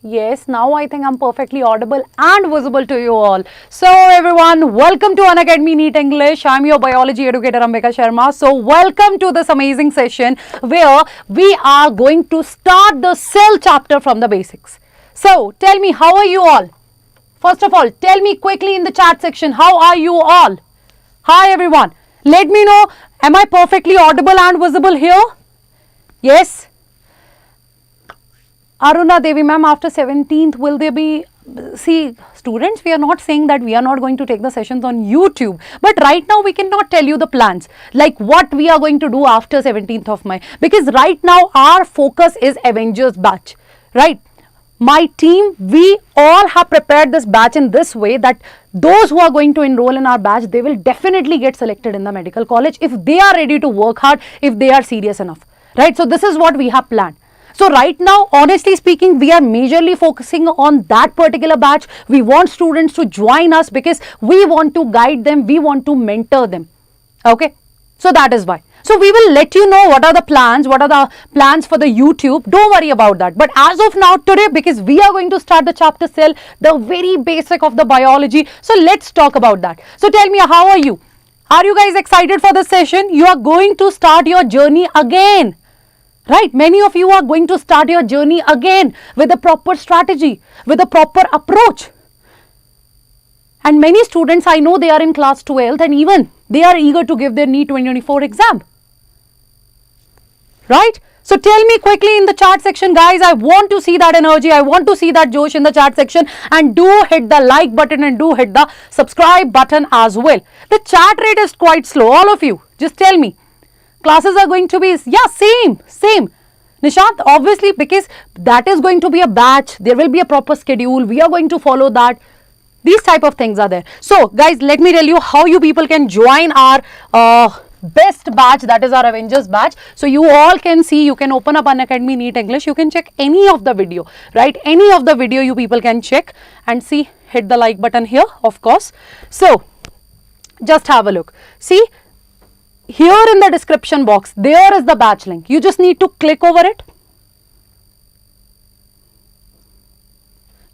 Yes, now I think I'm perfectly audible and visible to you all. So everyone, welcome to Unacademy NEET English. I'm your biology educator Ambika Sharma. So welcome to this amazing session where we are going to start the cell chapter from the basics. So tell me, how are you all? First of all, tell me quickly in the chat section, how are you all? Hi everyone. Let me know, am I perfectly audible and visible here? Yes? Aruna Devi ma'am, after 17th, will there be, see students, we are not saying that we are not going to take the sessions on YouTube, but right now we cannot tell you the plans, like what we are going to do after 17th of May, because right now our focus is Avengers batch, right? My team, we all have prepared this batch in this way that those who are going to enroll in our batch, they will definitely get selected in the medical college if they are ready to work hard, if they are serious enough, right? So this is what we have planned. So right now, honestly speaking, we are majorly focusing on that particular batch. We want students to join us because we want to guide them, we want to mentor them. Okay, so that is why. So we will let you know what are the plans for the YouTube. Don't worry about that. But as of now today, because we are going to start the chapter cell, the very basic of the biology. So let's talk about that. So tell me, how are you? Are you guys excited for this session? You are going to start your journey again. Right, many of you are going to start your journey again with a proper strategy, with a proper approach. And many students, I know they are in class 12th and even they are eager to give their NEET 2024 exam. Right? So tell me quickly in the chat section, guys, I want to see that energy, I want to see that Josh in the chat section, and do hit the like button and do hit the subscribe button as well. The chat rate is quite slow, all of you, just tell me. Classes are going to be, yeah, same. Nishant, obviously, because that is going to be a batch, there will be a proper schedule, we are going to follow that. These type of things are there. So, guys, let me tell you how you people can join our best batch, that is our Avengers batch. So, you all can see, you can open up Unacademy NEET English, you can check any of the video, right? Any of the video you people can check and see, hit the like button here, of course. So, just have a look. See, here in the description box, there is the batch link. You just need to click over it.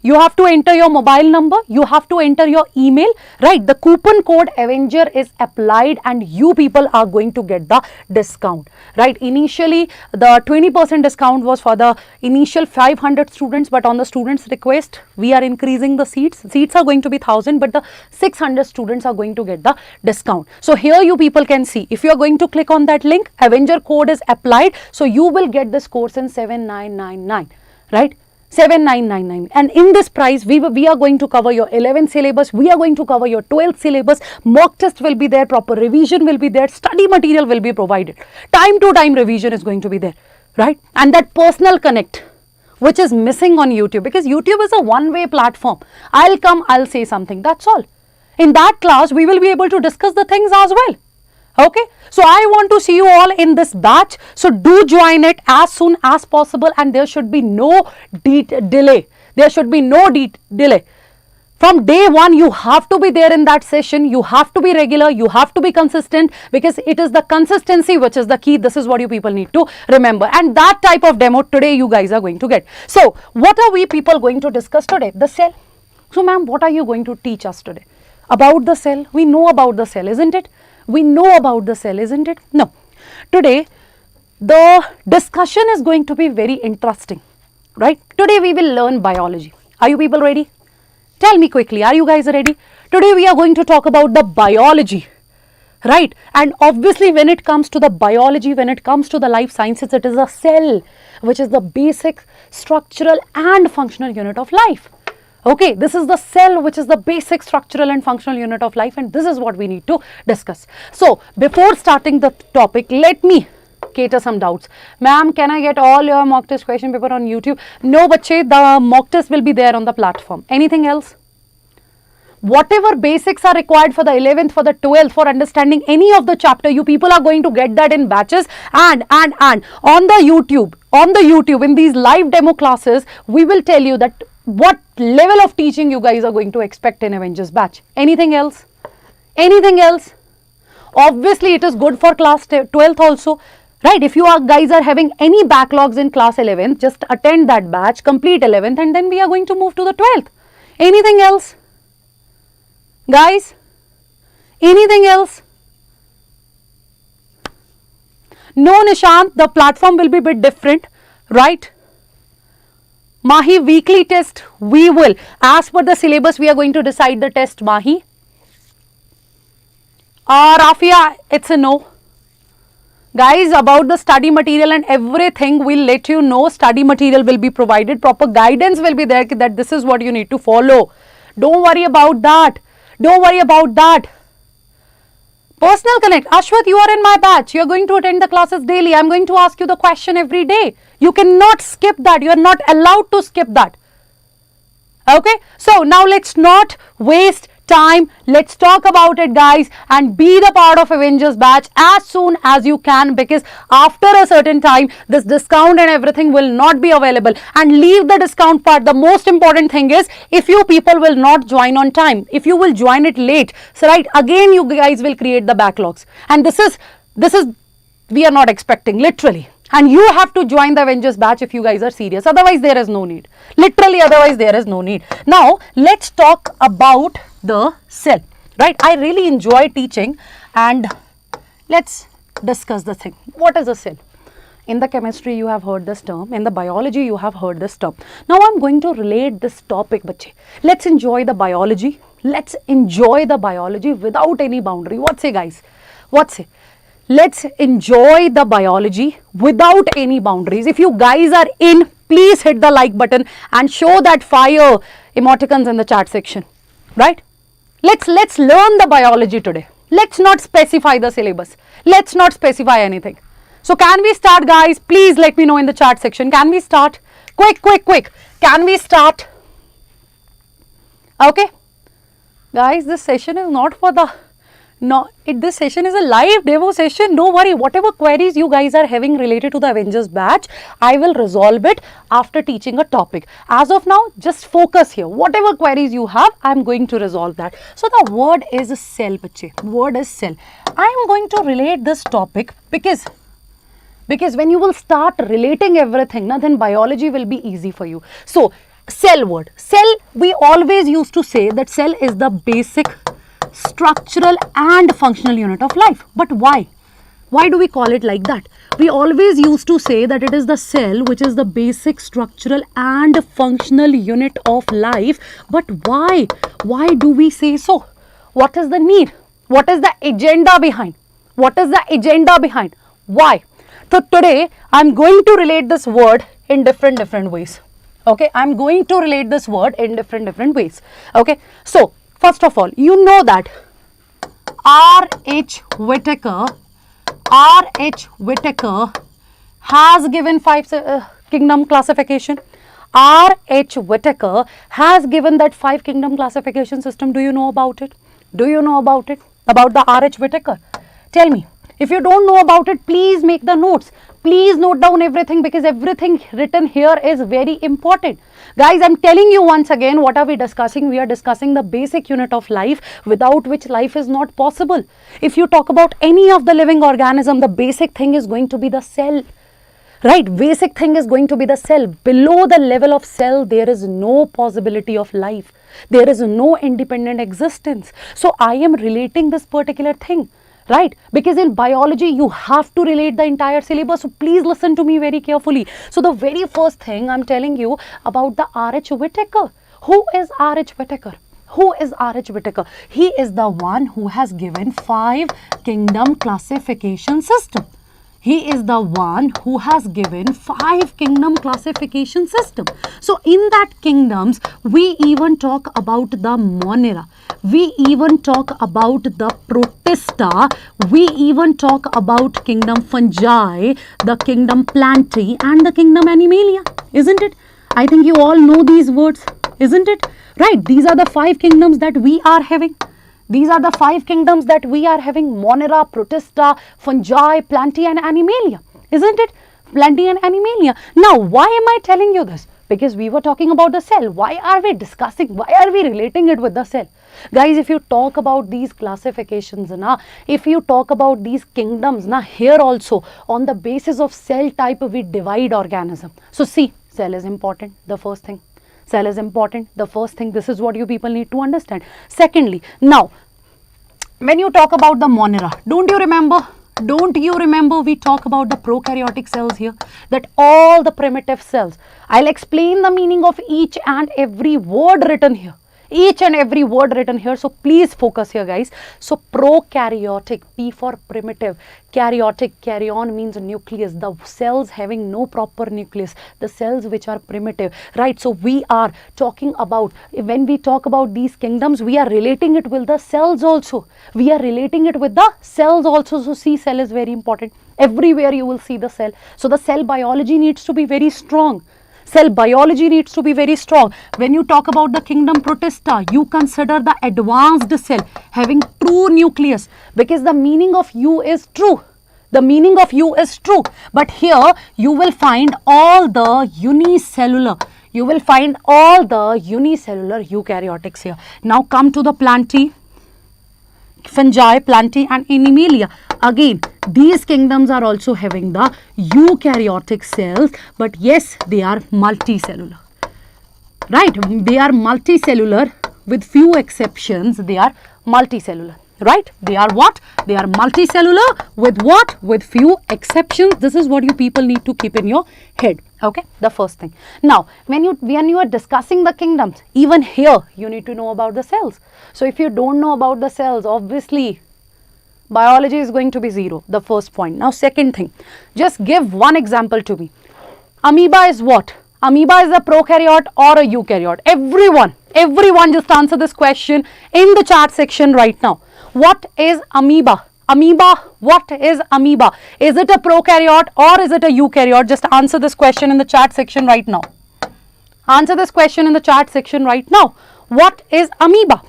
You have to enter your mobile number. You have to enter your email, right? The coupon code Avenger is applied and you people are going to get the discount, right? Initially, the 20% discount was for the initial 500 students, but on the students' request, we are increasing the seats. Seats are going to be 1000, but the 600 students are going to get the discount. So here you people can see, if you are going to click on that link, Avenger code is applied. So you will get this course in 7999, right? 7999, and in this price we are going to cover your 11th syllabus, we are going to cover your 12th syllabus, mock test will be there, proper revision will be there, study material will be provided, time to time revision is going to be there, right? And that personal connect which is missing on YouTube, because YouTube is a one-way platform. I'll come, I'll say something, that's all. In that class we will be able to discuss the things as well. Okay, so I want to see you all in this batch. So do join it as soon as possible, and there should be no delay. There should be no delay. From day one, you have to be there in that session. You have to be regular. You have to be consistent, because it is the consistency which is the key. This is what you people need to remember. And that type of demo today you guys are going to get. So what are we people going to discuss today? The cell. So ma'am, what are you going to teach us today? About the cell. We know about the cell, isn't it? We know about the cell, isn't it? No. Today, the discussion is going to be very interesting, right? Today, we will learn biology. Are you people ready? Tell me quickly, are you guys ready? Today, we are going to talk about the biology, right? And obviously, when it comes to the biology, when it comes to the life sciences, it is a cell, which is the basic structural and functional unit of life. Okay, this is the cell which is the basic structural and functional unit of life, and this is what we need to discuss. So, before starting the topic, let me cater some doubts. Ma'am, can I get all your mock test question paper on YouTube? No, bache, the mock test will be there on the platform. Anything else? Whatever basics are required for the 11th, for the 12th, for understanding any of the chapter, you people are going to get that in batches, and on the YouTube, in these live demo classes, we will tell you that what level of teaching you guys are going to expect in Avengers batch. Anything else? Anything else? Obviously, it is good for class 12th also. Right, if you guys are having any backlogs in class 11th, just attend that batch, complete 11th, and then we are going to move to the 12th. Anything else? Guys, anything else? No, Nishant, the platform will be a bit different, right? Mahi, weekly test, we will. As per the syllabus, we are going to decide the test, Mahi. Rafia, it's a no. Guys, about the study material and everything, we'll let you know. Study material will be provided. Proper guidance will be there that this is what you need to follow. Don't worry about that. Don't worry about that. Personal connect. Ashwath, you are in my batch. You are going to attend the classes daily. I am going to ask you the question every day. You cannot skip that. You are not allowed to skip that. Okay. So, now let's not waste time. Let's talk about it, guys, and be the part of Avengers batch as soon as you can, because after a certain time this discount and everything will not be available. And leave the discount part. The most important thing is, if you people will not join on time, if you will join it late, so right, again you guys will create the backlogs, and this is we are not expecting, literally. And you have to join the Avengers batch if you guys are serious. Otherwise, there is no need. Literally, otherwise, there is no need. Now, let's talk about the cell. Right? I really enjoy teaching, and let's discuss the thing. What is a cell? In the chemistry, you have heard this term. In the biology, you have heard this term. Now, I'm going to relate this topic, bache. Let's enjoy the biology. Let's enjoy the biology without any boundary. What say, guys? What say? Let's enjoy the biology without any boundaries. If you guys are in, please hit the like button and show that fire emoticons in the chat section. Right? Let's learn the biology today. Let's not specify the syllabus. Let's not specify anything. So can we start, guys? Please let me know in the chat section. Can we start? Quick. Can we start? Okay. Guys, this session is not for the... this session is a live demo session. Don't worry, whatever queries you guys are having related to the Avengers batch, I will resolve it after teaching a topic. As of now, just focus here. Whatever queries you have, I am going to resolve that. So the word is cell, bache. Word is cell. I am going to relate this topic because when you will start relating everything, then biology will be easy for you. So, cell word. Cell, we always used to say that cell is the basic structural and functional unit of life. But why? Why do we call it like that? We always used to say that it is the cell which is the basic structural and functional unit of life. But why? Why do we say so? What is the need? What is the agenda behind? What is the agenda behind? Why? So today I am going to relate this word in different ways. Okay, I am going to relate this word in different ways. Okay, so first of all, you know that R.H. Whitaker has given 5 kingdom classification. R.H. Whitaker has given that 5 kingdom classification system. Do you know about it? Do you know about it? About the R.H. Whitaker? Tell me. If you don't know about it, please make the notes. Please note down everything, because everything written here is very important. Guys, I'm telling you once again, what are we discussing? We are discussing the basic unit of life, without which life is not possible. If you talk about any of the living organism, the basic thing is going to be the cell. Right? Basic thing is going to be the cell. Below the level of cell, there is no possibility of life. There is no independent existence. So, I am relating this particular thing. Right? Because in biology, you have to relate the entire syllabus. So, please listen to me very carefully. So, the very first thing I'm telling you about the R.H. Whitaker. Who is R.H. Whitaker? Who is R.H. Whitaker? He is the one who has given 5 kingdom classification system. He is the one who has given 5 kingdom classification system. So, in that kingdoms, we even talk about the Monera. We even talk about the Protista. We even talk about kingdom Fungi, the kingdom Plantae and the kingdom Animalia. Isn't it? I think you all know these words. Isn't it? Right. These are the 5 kingdoms that we are having. These are the 5 kingdoms that we are having: Monera, Protista, Fungi, Plantae and Animalia. Isn't it? Plantae and Animalia. Now, why am I telling you this? Because we were talking about the cell. Why are we discussing, why are we relating it with the cell? Guys, if you talk about these classifications, if you talk about these kingdoms, here also on the basis of cell type we divide organism. So see, cell is important, the first thing. Cell is important, the first thing. This is what you people need to understand. Secondly, now when you talk about the monera, don't you remember we talk about the prokaryotic cells here, that all the primitive cells. I'll explain the meaning of each and every word written here. So please focus here, guys. So prokaryotic, P for primitive, karyotic, karyon means nucleus, the cells having no proper nucleus, the cells which are primitive, right? So we are talking about, when we talk about these kingdoms, we are relating it with the cells also. So see, cell is very important. Everywhere you will see the cell. So the cell biology needs to be very strong. When you talk about the kingdom protista, you consider the advanced cell having true nucleus, because the meaning of U is true. But here you will find all the unicellular. Eukaryotics here. Now come to the plantae, fungi, plantae and animalia. Again, these kingdoms are also having the eukaryotic cells, but yes, they are multicellular, right? They are multicellular with few exceptions. They are multicellular, right? They are what? They are multicellular with what? With few exceptions. This is what you people need to keep in your head. Okay, the first thing. Now, when you are discussing the kingdoms, even here you need to know about the cells. So if you don't know about the cells, obviously biology is going to be zero, the first point. Now second thing, just give one example to me. Amoeba is what? Amoeba is a prokaryote or a eukaryote? Everyone just answer this question in the chat section right now. What is amoeba? What is amoeba? Is it a prokaryote or is it a eukaryote? Just answer this question in the chat section right now. What is amoeba?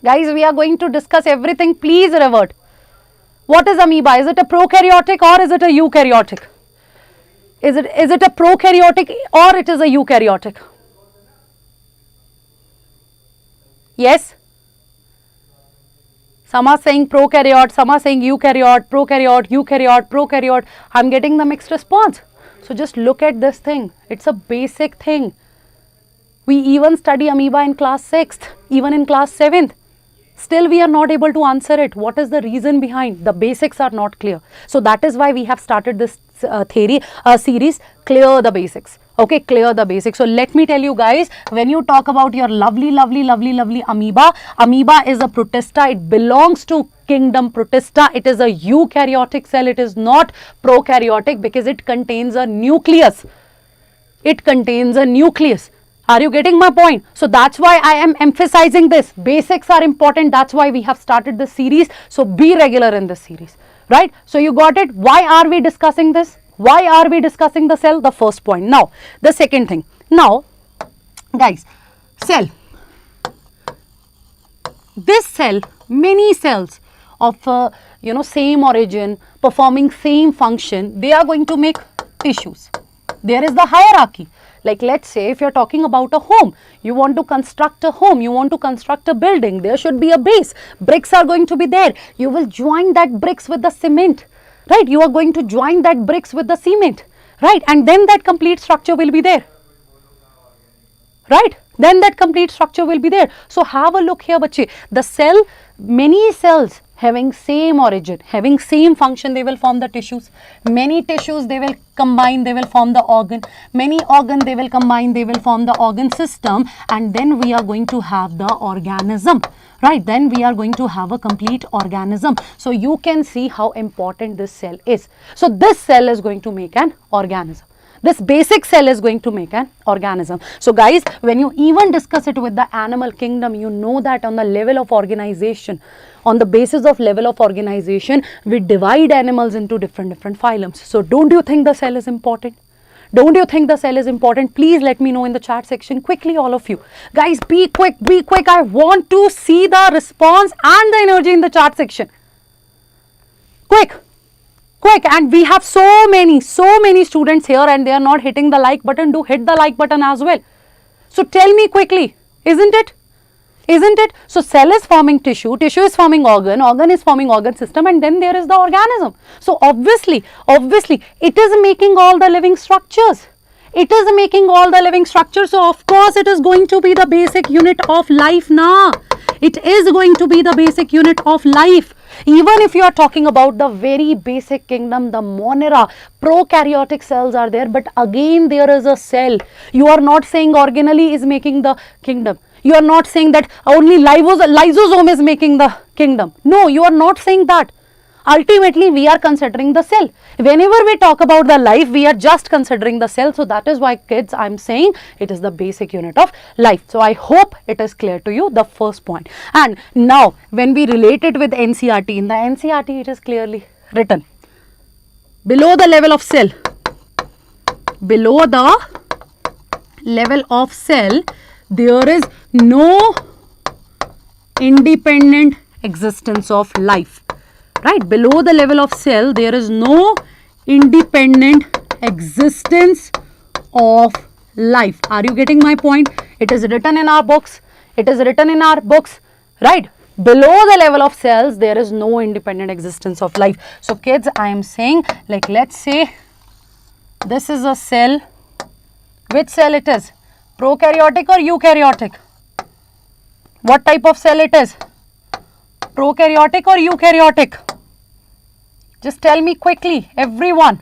Guys, we are going to discuss everything. Please revert. What is amoeba? Is it a prokaryotic or is it a eukaryotic? Is it a prokaryotic or it is a eukaryotic? Yes? Some are saying prokaryote, some are saying eukaryote, prokaryote. I'm getting the mixed response. So just look at this thing. It's a basic thing. We even study amoeba in class 6th, even in class 7th. Still we are not able to answer it. What is the reason behind? The basics are not clear. So that is why we have started this series, Clear the Basics. Okay, clear the basics. So let me tell you guys, when you talk about your lovely amoeba, amoeba is a protista. It belongs to kingdom protista. It is a eukaryotic cell. It is not prokaryotic because it contains a nucleus. Are you getting my point? So that's why I am emphasizing this. Basics are important. That's why we have started this series. So be regular in this series, right? So you got it. Why are we discussing this? Why are we discussing the cell? The first point. Now, the second thing. Now, guys, cell. This cell, many cells of same origin, performing same function, they are going to make tissues. There is the hierarchy. Like let's say if you're talking about a home, you want to construct a home, you want to construct a building, there should be a base. Bricks are going to be there. You will join that bricks with the cement, right? You are going to join that bricks with the cement, right? And then that complete structure will be there, right? Then that complete structure will be there. So have a look here, bache. The cell, many cells having same origin, having same function, they will form the tissues. Many tissues, they will combine, they will form the organ. Many organ, they will combine, they will form the organ system. And then we are going to have the organism, right? Then we are going to have a complete organism. So you can see how important this cell is. So this cell is going to make an organism. This basic cell is going to make an organism. So guys, when you even discuss it with the animal kingdom, you know that on the level of organization, on the basis of level of organization, we divide animals into different phylums. So don't you think the cell is important? Don't you think the cell is important? Please let me know in the chat section quickly, all of you. Guys, be quick. I want to see the response and the energy in the chat section. Quick. quick, and we have so many students here and they are not hitting the like button. Do hit the like button as well. So tell me quickly, isn't it? Isn't it? So cell is forming tissue, tissue is forming organ, organ is forming organ system, and then there is the organism. So obviously it is making all the living structures. It is making all the living structures. So of course it is going to be the basic unit of life now. It is going to be the basic unit of life. Even if you are talking about the very basic kingdom, the monera, prokaryotic cells are there, but again there is a cell. You are not saying organelle is making the kingdom. You are not saying that only lysosome is making the kingdom. No, you are not saying that. Ultimately, we are considering the cell. Whenever we talk about the life, we are just considering the cell. So that is why, kids, I am saying it is the basic unit of life. So I hope it is clear to you, the first point. And now, when we relate it with NCERT, in the NCERT, it is clearly written. Below the level of cell, below the level of cell, there is no independent existence of life. Right, below the level of cell, there is no independent existence of life. Are you getting my point? It is written in our books. It is written in our books, right? Below the level of cells, there is no independent existence of life. So kids, I am saying, like, let's say this is a cell. Which cell it is? Prokaryotic or eukaryotic? What type of cell it is? Prokaryotic or eukaryotic? Just tell me quickly, everyone.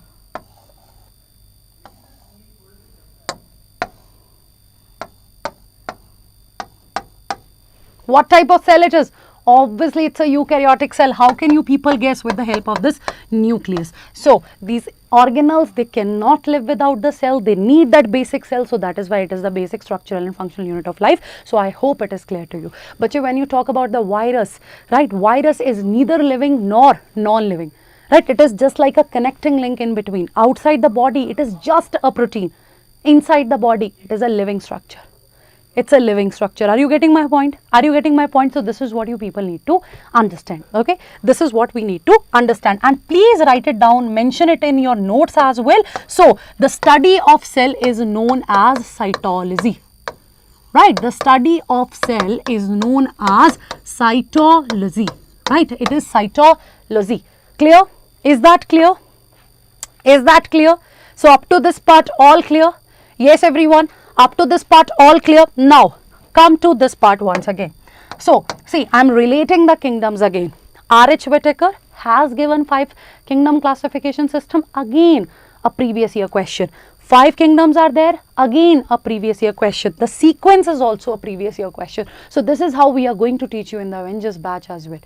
What type of cell it is? Obviously, it's a eukaryotic cell. How can you people guess with the help of this nucleus? So, these organelles, they cannot live without the cell. They need that basic cell. So, that is why it is the basic structural and functional unit of life. So, I hope it is clear to you. But when you talk about the virus, right, virus is neither living nor non-living. Right, it is just like a connecting link in between. Outside the body, it is just a protein. Inside the body, it is a living structure. It's a living structure. Are you getting my point? Are you getting my point? So this is what you people need to understand. Okay, this is what we need to understand, and please write it down, mention it in your notes as well. So the study of cell is known as cytology. Right, the study of cell is known as cytology. Right, it is cytology. Clear? Is that clear? Is that clear? So up to this part, all clear? Yes, everyone. Up to this part, all clear? Now, come to this part once again. So, see, I am relating the kingdoms again. R.H. Whitaker has given 5 kingdom classification system. Again, a previous year question. 5 kingdoms are there. Again, a previous year question. The sequence is also a previous year question. So, this is how we are going to teach you in the Avengers batch as well.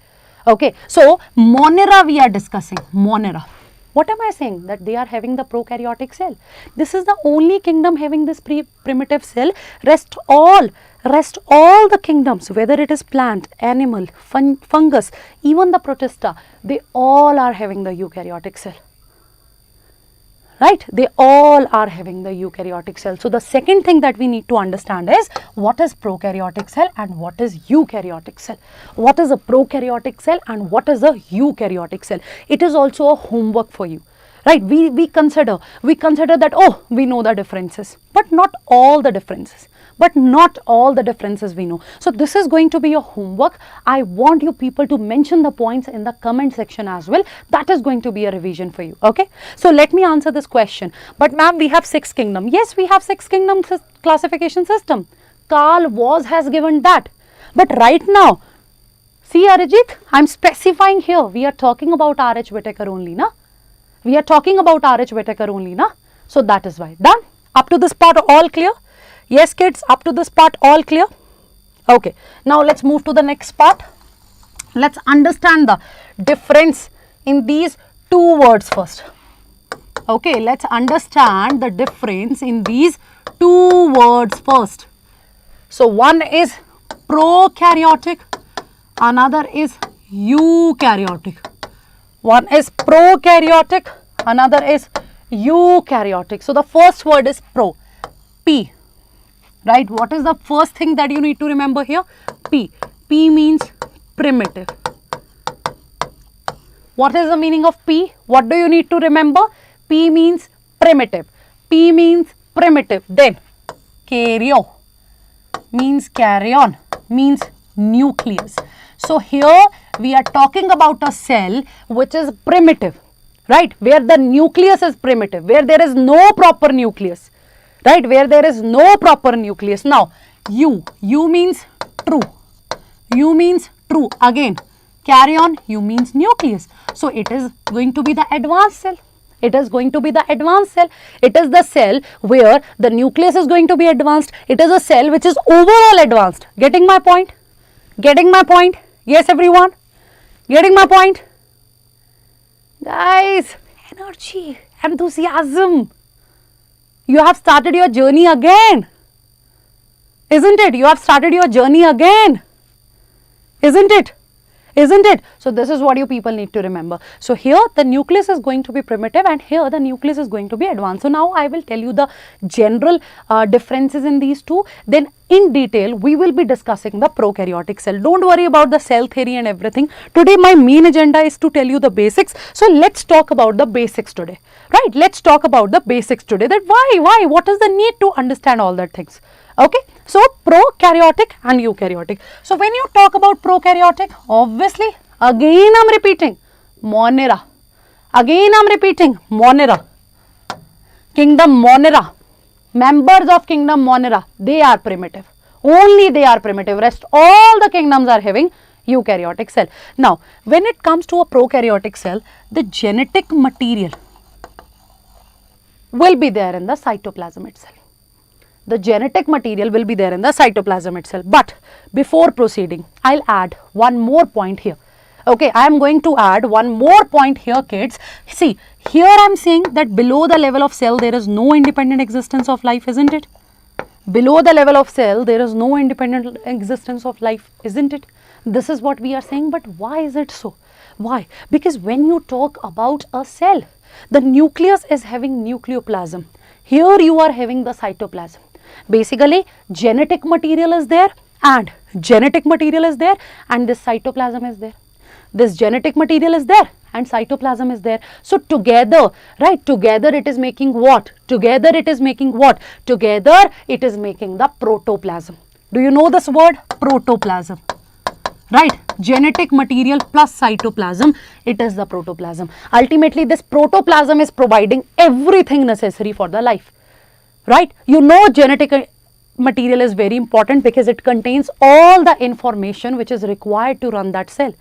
Okay. So, monera we are discussing. Monera. What am I saying? That they are having the prokaryotic cell. This is the only kingdom having this primitive cell. Rest all the kingdoms, whether it is plant, animal, fungus, even the protista, they all are having the eukaryotic cell. Right? They all are having the eukaryotic cell. So the second thing that we need to understand is what is prokaryotic cell and what is eukaryotic cell. What is a prokaryotic cell and what is a eukaryotic cell? It is also a homework for you. Right? We consider that, oh, we know the differences, but not all the differences. But not all the differences we know. So this is going to be your homework. I want you people to mention the points in the comment section as well. That is going to be a revision for you. Okay. So let me answer this question. But ma'am, we have 6 kingdoms. Yes, we have 6 kingdom classification system. Carl Woese has given that. But right now, see Arijit, I am specifying here. We are talking about R.H. Whitaker only, na? We are talking about R.H. Whitaker only, na? So that is why. Done? Up to this part, all clear? Yes, kids, up to this part, all clear? Okay. Now, let's move to the next part. Let's understand the difference in these 2 words first. Okay, let's understand the difference in these 2 words first. So, one is prokaryotic, another is eukaryotic. One is prokaryotic, another is eukaryotic. So, the first word is pro, P. Right, what is the first thing that you need to remember here? P. P means primitive. What is the meaning of P? What do you need to remember? P means primitive. P means primitive. Then karyo means carry on, means nucleus. So here we are talking about a cell which is primitive, right? Where the nucleus is primitive, where there is no proper nucleus, right? Where there is no proper nucleus. Now U means true. U means true. Again, carry on, U means nucleus. So it is going to be the advanced cell. It is going to be the advanced cell. It is the cell where the nucleus is going to be advanced. It is a cell which is overall advanced. Getting my point? Getting my point? Yes, everyone? Getting my point? Guys, energy, enthusiasm. You have started your journey again. Isn't it? You have started your journey again. Isn't it? Isn't it? So this is what you people need to remember. So here the nucleus is going to be primitive and here the nucleus is going to be advanced. So now I will tell you the general differences in these two. Then in detail we will be discussing the prokaryotic cell. Don't worry about the cell theory and everything. Today my main agenda is to tell you the basics. So let's talk about the basics today. Right? Let's talk about the basics today. That why? What is the need to understand all that things? Okay, so prokaryotic and eukaryotic. So when you talk about prokaryotic, obviously, again I'm repeating, Monera. Again I'm repeating, Monera. Kingdom Monera. Members of kingdom Monera, they are primitive. Only they are primitive. Rest all the kingdoms are having eukaryotic cell. Now, when it comes to a prokaryotic cell, the genetic material will be there in the cytoplasm itself. The genetic material will be there in the cytoplasm itself. But before proceeding, I'll add one more point here. Okay, I am going to add one more point here, kids. See, here I am saying that below the level of cell, there is no independent existence of life, isn't it? Below the level of cell, there is no independent existence of life, isn't it? This is what we are saying, but why is it so? Why? Because when you talk about a cell, the nucleus is having nucleoplasm. Here you are having the cytoplasm. Basically, genetic material is there and this cytoplasm is there. This genetic material is there and cytoplasm is there. So together, right, together it is making what? Together it is making what? Together it is making the protoplasm. Do you know this word? Protoplasm. Right, genetic material plus cytoplasm, it is the protoplasm. Ultimately, this protoplasm is providing everything necessary for the life. Right, you know genetic material is very important because it contains all the information which is required to run that cell.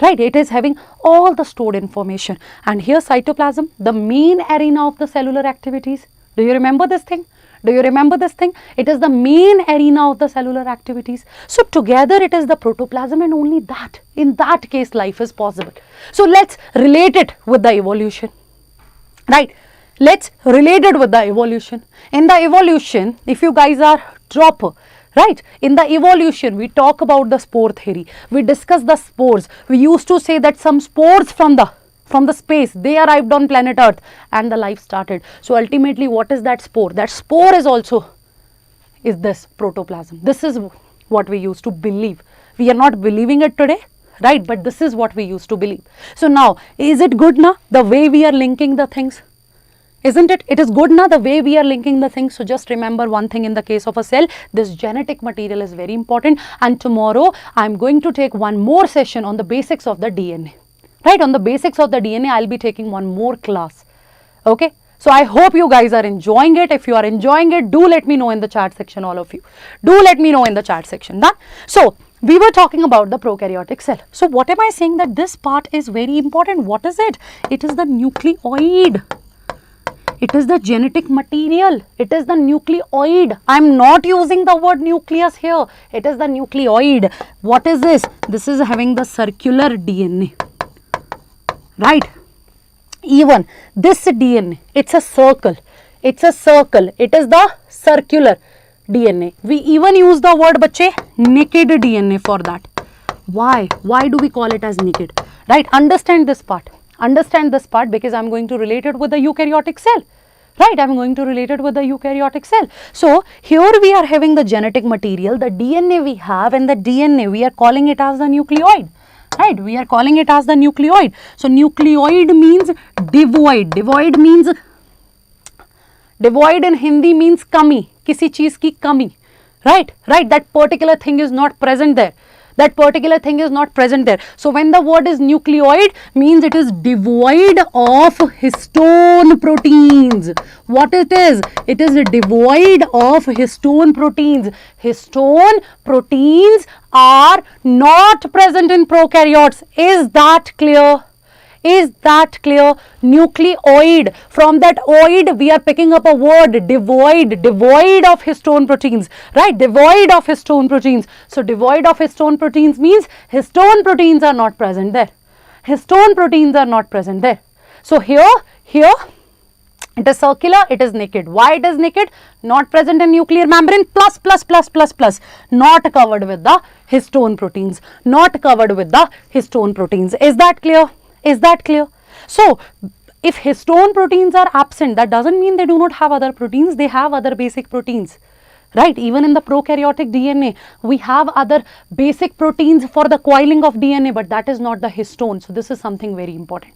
Right, it is having all the stored information. And here cytoplasm, the main arena of the cellular activities. Do you remember this thing? Do you remember this thing? It is the main arena of the cellular activities. So together it is the protoplasm and only that. In that case life is possible. So let's relate it with the evolution. Right. Let's relate it with the evolution. In the evolution, if you guys are dropper, right, in the evolution we talk about the spore theory. We discuss the spores. We used to say that some spores from the space, they arrived on planet Earth and the life started. So ultimately what is that spore? That spore is this protoplasm. This is what we used to believe. We are not believing it today, right, but this is what we used to believe. So now, is it good now the way we are linking the things? Isn't it? It is good now the way we are linking the things. So just remember one thing in the case of a cell, this genetic material is very important. And tomorrow I am going to take one more session on the basics of the DNA. Right, on the basics of the DNA, I will be taking one more class. Okay. So I hope you guys are enjoying it. If you are enjoying it, do let me know in the chat section, all of you. Do let me know in the chat section. Done? So we were talking about the prokaryotic cell. So what am I saying? That this part is very important. What is it? It is the nucleoid. It is the genetic material. It is the nucleoid. I am not using the word nucleus here. It is the nucleoid. What is this? This is having the circular DNA. Right? Even this DNA, it's a circle. It's a circle. It is the circular DNA. We even use the word, bache, naked DNA for that. Why? Why do we call it as naked? Right? Understand this part. Understand this part because I am going to relate it with the eukaryotic cell. Right, I am going to relate it with the eukaryotic cell. So here we are having the genetic material, the DNA we have, and the DNA we are calling it as the nucleoid. right? We are calling it as the nucleoid. So nucleoid means devoid. Devoid in Hindi means kami, kisi cheez ki kami, right? That particular thing is not present there. So when the word is nucleoid, means it is devoid of histone proteins. What it is? It is devoid of histone proteins. Histone proteins are not present in prokaryotes. Is that clear? Nucleoid. From that oid, we are picking up a word, devoid of histone proteins, right? Devoid of histone proteins. So devoid of histone proteins means histone proteins are not present there. So here it is circular, it is naked. Why it is naked? Not present in nuclear membrane, plus, not covered with the histone proteins. Is that clear? So if histone proteins are absent, that doesn't mean they do not have other proteins. They have other basic proteins, right? Even in the prokaryotic DNA, we have other basic proteins for the coiling of DNA, but that is not the histone. So this is something very important.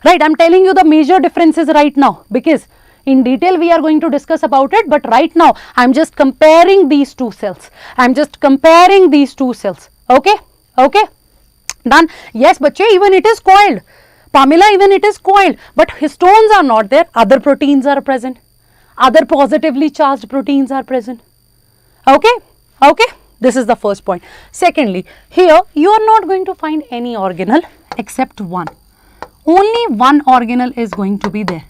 Right? I'm telling you the major differences right now, because in detail we are going to discuss about it, but right now I'm just comparing these two cells. Okay? Done. Yes, bache, even it is coiled. Pamela, even it is coiled, but histones are not there. Other proteins are present. Other positively charged proteins are present. Okay? This is the first point. Secondly, here you are not going to find any organelle except one. Only one organelle is going to be there.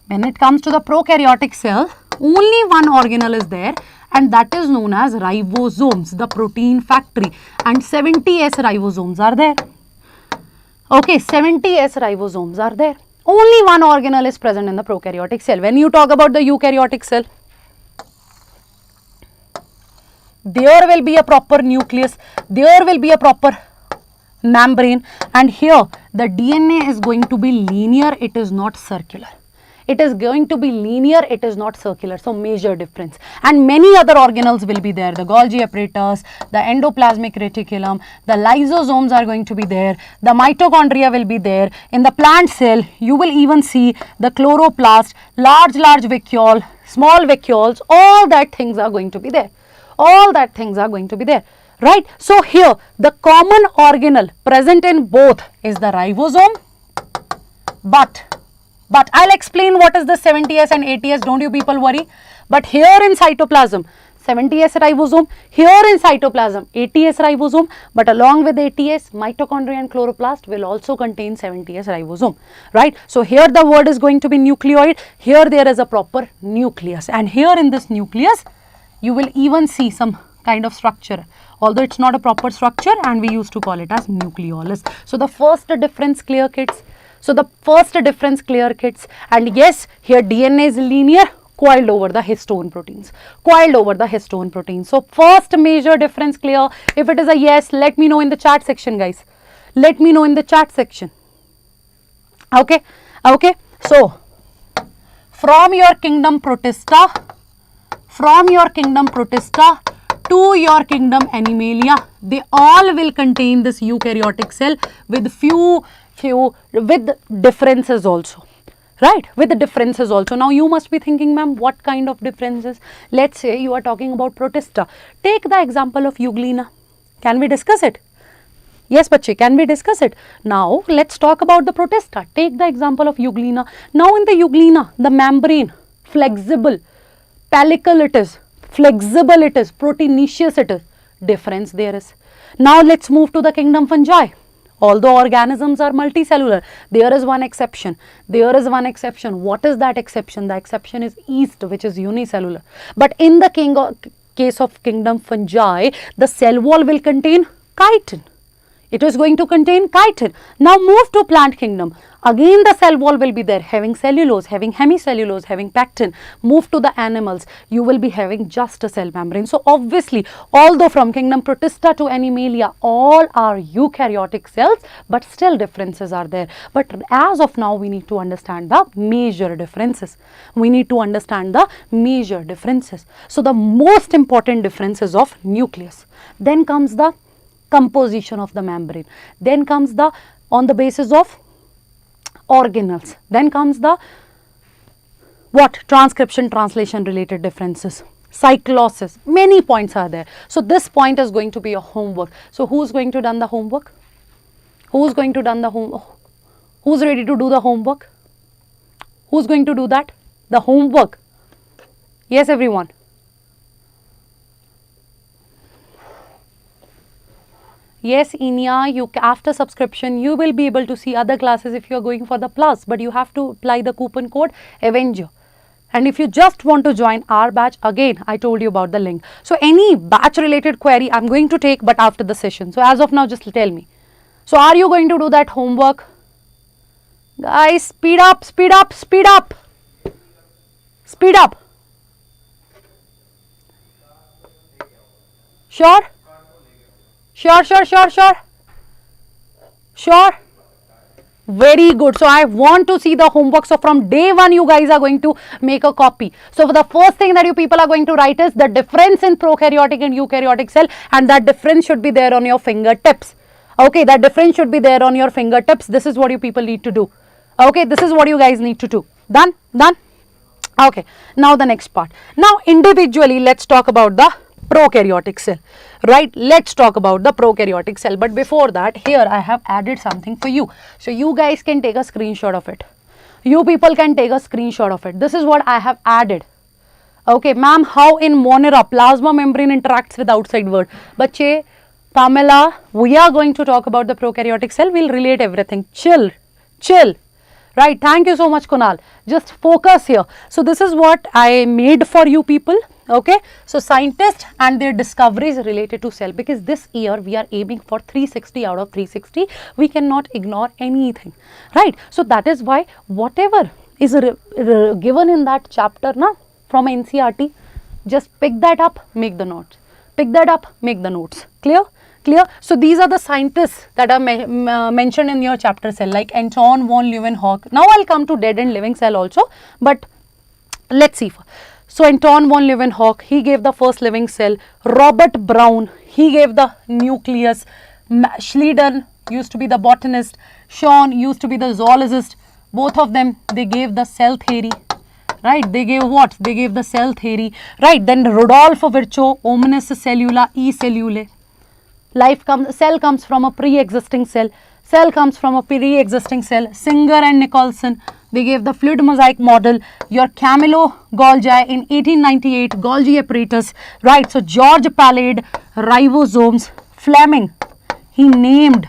When it comes to the prokaryotic cell, only one organelle is there, and that is known as ribosomes, the protein factory, and 70S ribosomes are there. Okay, 70S ribosomes are there. Only one organelle is present in the prokaryotic cell. When you talk about the eukaryotic cell, there will be a proper nucleus, there will be a proper membrane, and here the DNA is going to be linear, it is not circular. It is going to be linear, it is not circular. So major difference. And many other organelles will be there. The Golgi apparatus, the endoplasmic reticulum, the lysosomes are going to be there. The mitochondria will be there. In the plant cell, you will even see the chloroplast, large vacuole, small vacuoles, all that things are going to be there. Right? So here, the common organelle present in both is the ribosome, but I'll explain what is the 70S and 80S, don't you people worry. But here in cytoplasm, 70S ribosome, here in cytoplasm, 80S ribosome, but along with 80S, mitochondria and chloroplast will also contain 70S ribosome, right? So here the word is going to be nucleoid, here there is a proper nucleus, and here in this nucleus, you will even see some kind of structure, although it's not a proper structure, and we used to call it as nucleolus. So the first difference clear, kids. And yes, here DNA is linear, coiled over the histone proteins. So first major difference clear. If it is a yes, let me know in the chat section, guys. Okay. So from your kingdom Protista to your kingdom Animalia, they all will contain this eukaryotic cell with few with differences also, right? Now you must be thinking, ma'am, what kind of differences? Let's say you are talking about Protista. Take the example of Euglena. Can we discuss it? Yes, bache, can we discuss it? Now let's talk about the Protista. Take the example of Euglena. Now in the Euglena, the membrane, flexible, pellicle it is, proteinaceous it is. Difference there is. Now let's move to the kingdom Fungi. Although organisms are multicellular, there is one exception. What is that exception? The exception is yeast, which is unicellular. But in the case of kingdom Fungi, the cell wall will contain chitin. It is going to contain chitin. Now move to plant kingdom. Again the cell wall will be there, having cellulose, having hemicellulose, having pectin. Move to the animals, you will be having just a cell membrane. So obviously, although from kingdom Protista to Animalia, all are eukaryotic cells, but still differences are there. But as of now, we need to understand the major differences. So the most important difference is of nucleus. Then comes the composition of the membrane. Then comes the, on the basis of organelles. Then comes the what? Transcription, translation related differences. Cyclosis, many points are there. So this point is going to be your homework. So who's going to done the homework? Who's going to done the homework? Who's ready to do the homework? Who's going to do that? The homework. Yes, everyone. Yes, Inia, you after subscription you will be able to see other classes if you are going for the plus, but you have to apply the coupon code AVENGER. And if you just want to join our batch, again I told you about the link. So any batch related query I'm going to take, but after the session. So as of now, just tell me. So are you going to do that homework? Guys, speed up, speed up, speed up. Speed up. Sure? Sure, sure, sure, sure. Sure? Very good. So I want to see the homework. So from day one, you guys are going to make a copy. So for the first thing that you people are going to write is the difference in prokaryotic and eukaryotic cell, and that difference should be there on your fingertips. Okay, that difference should be there on your fingertips. This is what you people need to do. Okay, this is what you guys need to do. Done? Done? Okay, now the next part. Now individually, let's talk about the prokaryotic cell, right? Let's talk about the prokaryotic cell. But before that, here I have added something for you. So you guys can take a screenshot of it. You people can take a screenshot of it. This is what I have added. Okay, ma'am, how in Monera plasma membrane interacts with outside world? Bache, Pamela, we are going to talk about the prokaryotic cell. We'll relate everything. Chill, chill. Right, thank you so much, Kunal. Just focus here. So this is what I made for you people. Okay, so scientists and their discoveries related to cell, because this year we are aiming for 360 out of 360. We cannot ignore anything, right? So that is why whatever is given in that chapter na, from NCERT, just pick that up, make the notes. Pick that up, make the notes. Clear? Clear? So these are the scientists that are mentioned in your chapter cell, like Anton von Leeuwenhoek. Now I'll come to dead and living cell also, but let's see. So Anton von Leeuwenhoek, he gave the first living cell. Robert Brown, he gave the nucleus. Schleiden used to be the botanist. Sean used to be the zoologist. Both of them, they gave the cell theory. Right, they gave what? They gave the cell theory. Right, then Rudolf Virchow, omnis cellula e cellulae. Cell comes from a pre-existing cell. Cell comes from a pre-existing cell. Singer and Nicholson, they gave the fluid mosaic model. Your Camillo Golgi in 1898, Golgi apparatus. Right, so George Palade, ribosomes. Fleming, he named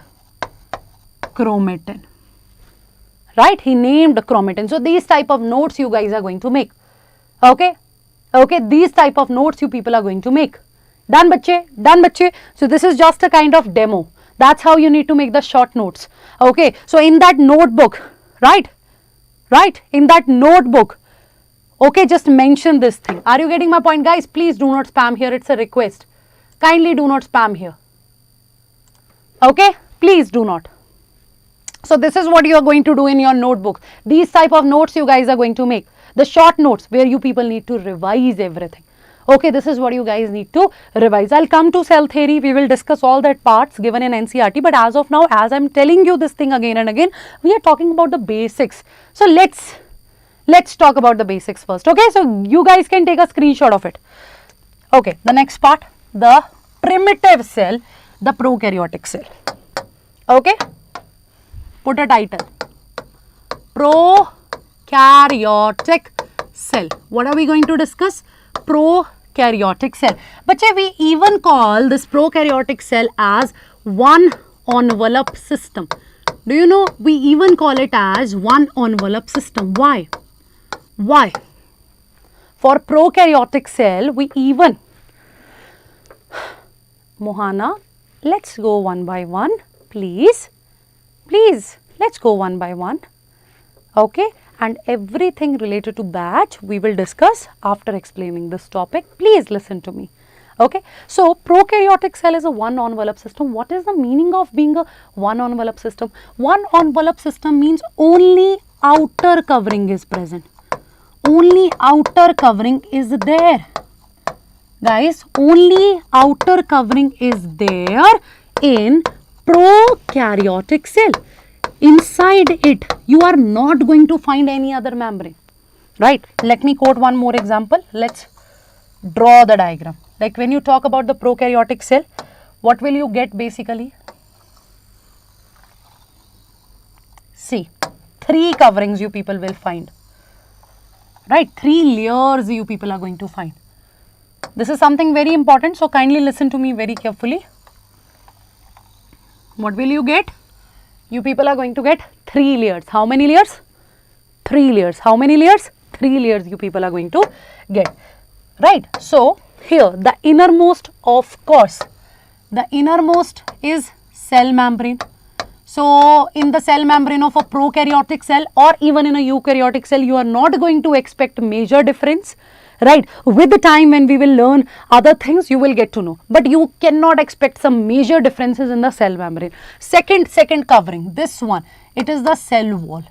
chromatin. Right, he named chromatin. So these type of notes you guys are going to make. Okay, okay, these type of notes you people are going to make. Done, bache? Done, bache? So this is just a kind of demo. That's how you need to make the short notes. Okay, so in that notebook, right, in that notebook, okay, just mention this thing. Are you getting my point, guys? Please do not spam here. It's a request. Kindly do not spam here. Okay, please do not. So this is what you are going to do in your notebook. These type of notes you guys are going to make. The short notes where you people need to revise everything. Okay, this is what you guys need to revise. I'll come to cell theory. We will discuss all that parts given in NCERT. But as of now, as I'm telling you this thing again and again, we are talking about the basics. So let's talk about the basics first. Okay, so you guys can take a screenshot of it. Okay, the next part, the primitive cell, the prokaryotic cell. Okay, put a title. Prokaryotic cell. What are we going to discuss? Prokaryotic cell. But we even call this prokaryotic cell as one envelope system. Do you know we even call it as one envelope system? Why? Why? For prokaryotic cell, we even, Mohana, let's go one by one, please. Please, let's go one by one. Okay, and everything related to that we will discuss after explaining this topic. Please listen to me. Okay, so prokaryotic cell is a one envelope system. What is the meaning of being a one envelope system? One envelope system means only outer covering is present. Only outer covering is there. Guys, only outer covering is there in prokaryotic cell. Inside it, you are not going to find any other membrane, right? Let me quote one more example. Let's draw the diagram. Like when you talk about the prokaryotic cell, what will you get basically? See, 3 coverings you people will find, right? 3 layers you people are going to find. This is something very important, so kindly listen to me very carefully. What will you get? You people are going to get 3 layers. How many layers? 3 layers. How many layers? 3 layers you people are going to get, right? So, here the innermost, of course, the innermost is cell membrane. So, in the cell membrane of a prokaryotic cell or even in a eukaryotic cell, you are not going to expect major difference, right? With the time when we will learn other things, you will get to know. But you cannot expect some major differences in the cell membrane. Second covering, this one, it is the cell wall.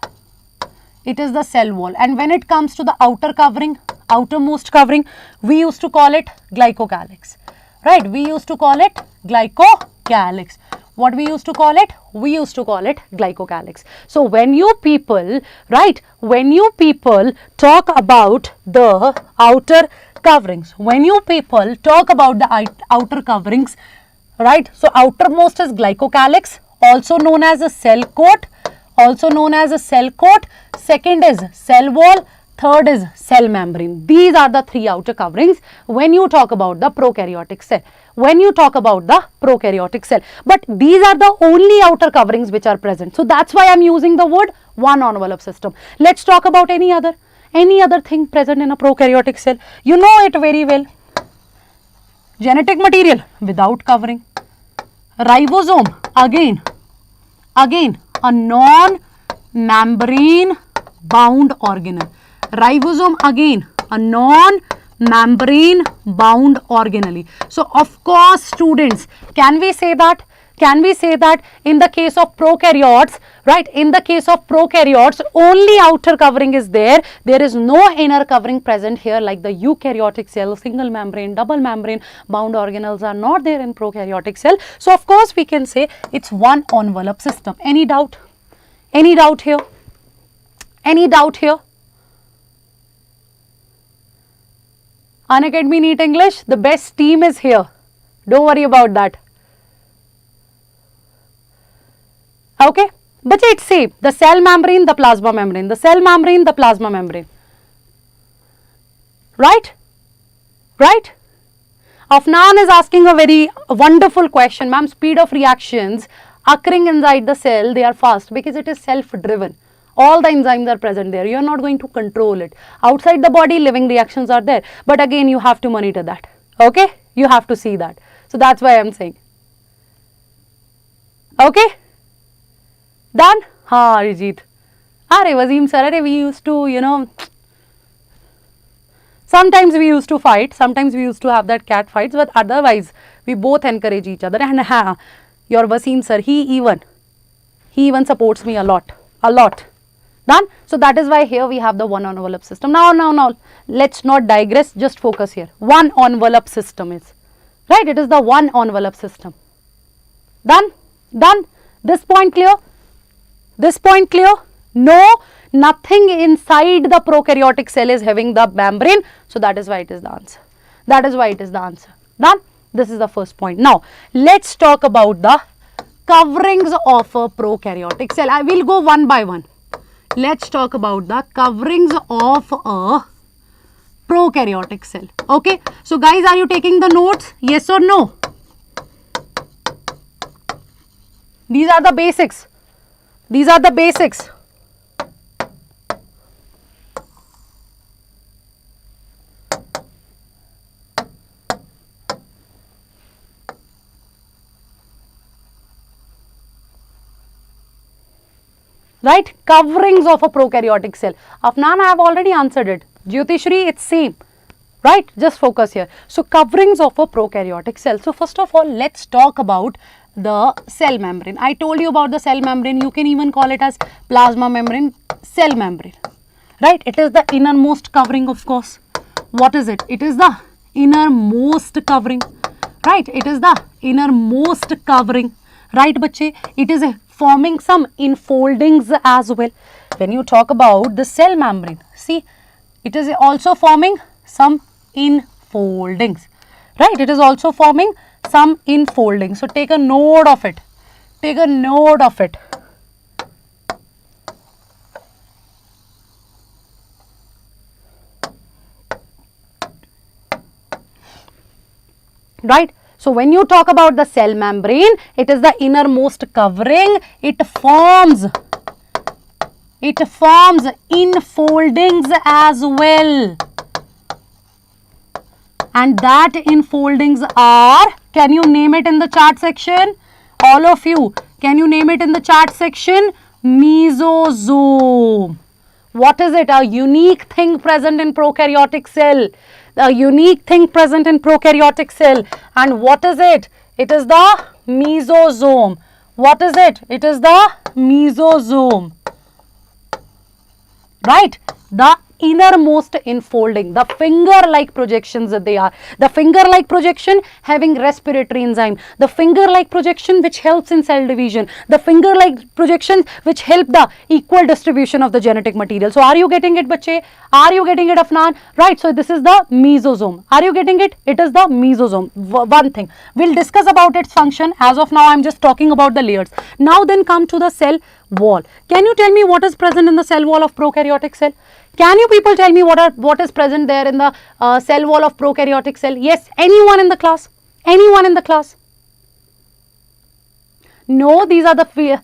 It is the cell wall. And when it comes to the outer covering, outermost covering, we used to call it glycocalyx, right? We used to call it glycocalyx. What we used to call it? We used to call it glycocalyx. So, when you people, right, when you people talk about the outer coverings, when you people talk about the outer coverings, right, so outermost is glycocalyx, also known as a cell coat, second is cell wall, third is cell membrane. These are the 3 outer coverings when you talk about the prokaryotic cell. But these are the only outer coverings which are present. So, that's why I am using the word one envelope system. Let's talk about any other thing present in a prokaryotic cell. You know it very well. Genetic material without covering. Ribosome, again a non-membrane bound organelle. Ribosome, again a non-membrane bound organelle. So, of course, students, can we say that in the case of prokaryotes, right, in the case of prokaryotes, only outer covering is there. There is no inner covering present here like the eukaryotic cell. Single membrane, double membrane bound organelles are not there in prokaryotic cell. So, of course, we can say it's one envelope system. Any doubt? Any doubt here? Any doubt here? Unacademy NEET English, the best team is here. Don't worry about that. Okay, but it's same. The cell membrane, the plasma membrane. The cell membrane, the plasma membrane. Right? Right? Afnan is asking a very wonderful question. Ma'am, speed of reactions occurring inside the cell, they are fast because it is self-driven. All the enzymes are present there. You are not going to control it. Outside the body, living reactions are there. But again, you have to monitor that. Okay? You have to see that. So, that's why I am saying. Okay? Done? Ha, Rijit. Are Wasim sir, we used to, you know, sometimes we used to fight, sometimes we used to have that cat fights, but otherwise, we both encourage each other. And your Wasim sir, he even supports me a lot. Done? So, that is why here we have the one envelope system. Now, let's not digress, just focus here. One envelope system is, right? It is the one envelope system. Done? Done? This point clear? This point clear? No, nothing inside the prokaryotic cell is having the membrane. So, that is why it is the answer. That is why it is the answer. Done? This is the first point. Now, let's talk about the coverings of a prokaryotic cell. I will go one by one. Let's talk about the coverings of a prokaryotic cell. Okay. So, guys, are you taking the notes? Yes or no? These are the basics. These are the basics. Right? Coverings of a prokaryotic cell. Afnan, I have already answered it. Jyotishri, it's same. Right? Just focus here. So, coverings of a prokaryotic cell. So, first of all, let's talk about the cell membrane. I told you about the cell membrane. You can even call it as plasma membrane, cell membrane. Right? It is the innermost covering, of course. What is it? It is the innermost covering. Right? It is the innermost covering. right bache? It is forming some enfoldings as well. When you talk about the cell membrane, see, it is also forming some enfoldings, right? It is also forming some enfoldings. So take a note of it. Take a note of it. Right? So when you talk about the cell membrane, it is the innermost covering. It forms enfoldings as well. And that enfoldings are, can you name it in the chart section? All of you, can you name it in the chart section? Mesosome. What is it? A unique thing present in prokaryotic cell. A unique thing present in prokaryotic cell. And what is it? It is the mesosome. What is it? It is the mesosome. Right? The innermost enfolding, the finger-like projections that they are. The finger-like projection having respiratory enzyme. The finger-like projection which helps in cell division. The finger-like projections which help the equal distribution of the genetic material. So are you getting it, bache? Are you getting it, Afnan? Right, so this is the mesosome. Are you getting it? It is the mesosome. One thing. We'll discuss about its function. As of now, I'm just talking about the layers. Now then come to the cell wall. Can you tell me what is present in the cell wall of prokaryotic cell? Can you people tell me what is present there in the cell wall of prokaryotic cell? Yes, anyone in the class? Anyone in the class? No, these are the,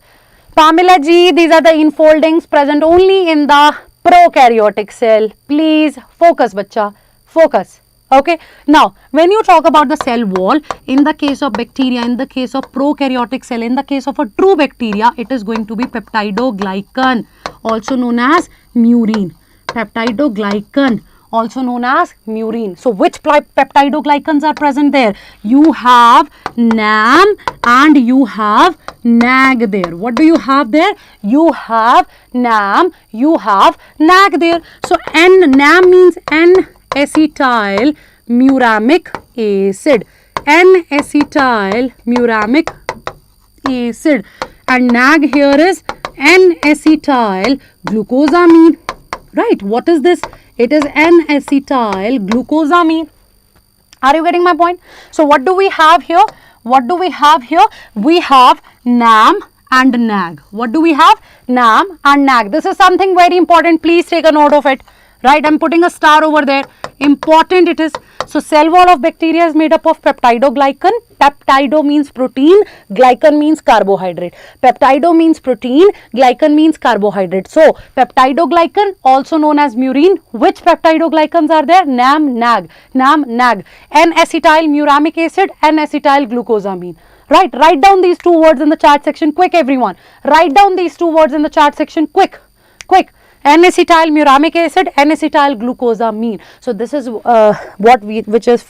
Pamela ji, these are the enfoldings present only in the prokaryotic cell. Please focus, bacha, focus. Okay. Now, when you talk about the cell wall, in the case of bacteria, in the case of prokaryotic cell, in the case of a true bacteria, it is going to be peptidoglycan, also known as murine. Peptidoglycan, also known as murine. So, which peptidoglycans are present there? You have NAM and you have NAG there. What do you have there? You have NAM, you have NAG there. So, NAM means N-acetyl muramic acid. N-acetyl muramic acid. And NAG here is N-acetyl glucosamine. Right, what is this? It is N-acetyl glucosamine. Are you getting my point? So, what do we have here? What do we have here? We have NAM and NAG. What do we have? NAM and NAG. This is something very important. Please take a note of it. Right, I'm putting a star over there. Important it is. So, cell wall of bacteria is made up of peptidoglycan. Peptido means protein, glycan means carbohydrate. Peptido means protein, glycan means carbohydrate. So, peptidoglycan also known as murine. Which peptidoglycans are there? NAM, NAG. NAM, NAG. N-acetyl muramic acid, N-acetyl glucosamine. Right, write down these two words in the chart section. Quick, everyone. Write down these two words in the chart section. Quick, quick. N-acetyl muramic acid, N-acetyl glucosamine. So, this is which is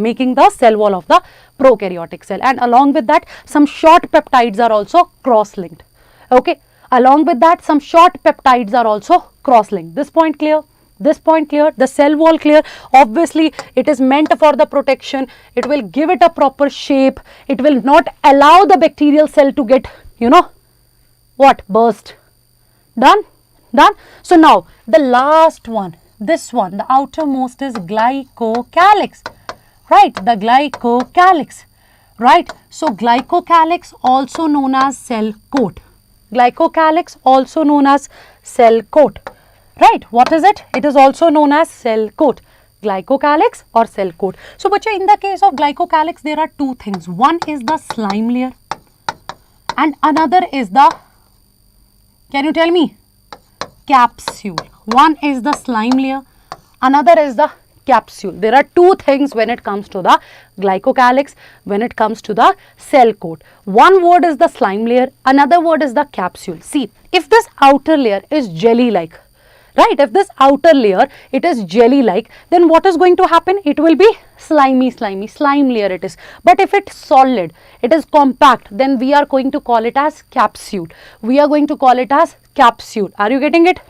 making the cell wall of the prokaryotic cell. And along with that, some short peptides are also cross-linked. Okay. Along with that, some short peptides are also cross-linked. This point clear? This point clear? The cell wall clear? Obviously, it is meant for the protection. It will give it a proper shape. It will not allow the bacterial cell to get, what? Burst. Done? Done. So, now the last one, this one, the outermost is glycocalyx, right? The glycocalyx, right? So, glycocalyx also known as cell coat. Glycocalyx also known as cell coat, right? What is it? It is also known as cell coat. Glycocalyx or cell coat. So, bacha, in the case of glycocalyx, there are two things. One is the slime layer and another is the, can you tell me? Capsule. One is the slime layer, another is the capsule. There are two things when it comes to the glycocalyx, when it comes to the cell coat. One word is the slime layer, another word is the capsule. See, if this outer layer is jelly-like, right? If this outer layer, it is jelly-like, then what is going to happen? It will be slime layer it is. But if it's solid, it is compact, then we are going to call it as capsule. We are going to call it as capsule. Are you getting it?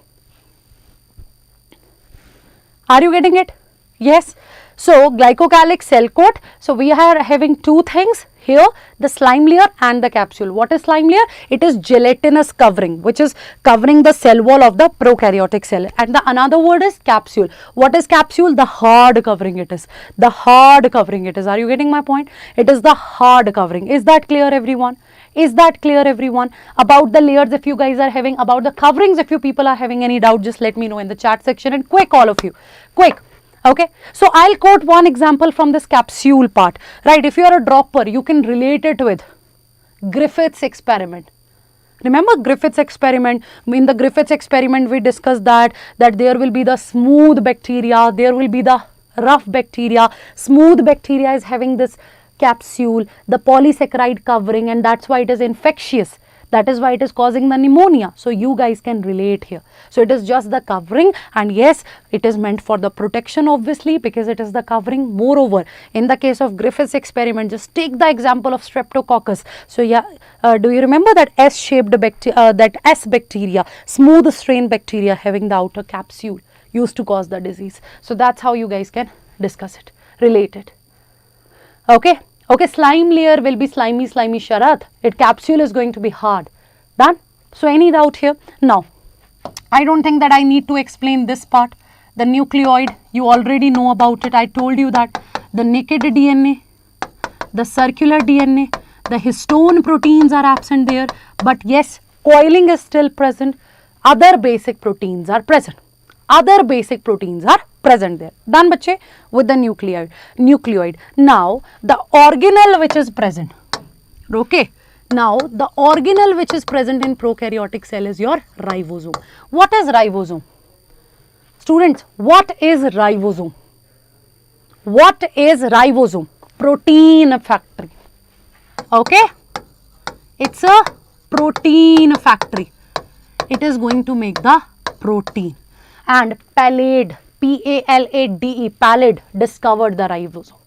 Are you getting it? Yes. So glycocalic cell coat. So we are having two things here, the slime layer and the capsule. What is slime layer? It is gelatinous covering, which is covering the cell wall of the prokaryotic cell. And the another word is capsule. What is capsule? The hard covering it is. The hard covering it is. Are you getting my point? It is the hard covering. Is that clear, everyone? Is that clear, everyone? About the layers, if you guys are having, about the coverings, if you people are having any doubt, just let me know in the chat section, and quick, all of you, quick. Okay, so I'll quote one example from this capsule part, right? If you are a dropper, you can relate it with Griffith's experiment. Remember Griffith's experiment? In the Griffith's experiment, we discussed that there will be the smooth bacteria, there will be the rough bacteria. Smooth bacteria is having this capsule, the polysaccharide covering, and that's why it is infectious. That is why it is causing the pneumonia. So you guys can relate here. So it is just the covering, and yes, it is meant for the protection, obviously, because it is the covering. Moreover, in the case of Griffith's experiment, just take the example of Streptococcus. So yeah, do you remember that S-shaped bacteria, that S bacteria, smooth strain bacteria having the outer capsule used to cause the disease. So that's how you guys can discuss it, relate it. Okay. Okay, slime layer will be slimy Sharat. Its capsule is going to be hard. Done? So any doubt here? Now, I don't think that I need to explain this part. The nucleoid, you already know about it. I told you that the naked DNA, the circular DNA, the histone proteins are absent there. But yes, coiling is still present. Other basic proteins are present. Other basic proteins are present there. Done, bache, with the nucleoid. Now, the organelle which is present. Okay. Now, the organelle which is present in prokaryotic cell is your ribosome. What is ribosome? Students, what is ribosome? What is ribosome? Protein factory. Okay. It's a protein factory. It is going to make the protein. And Palade, P-A-L-A-D-E, Palade discovered the ribosome.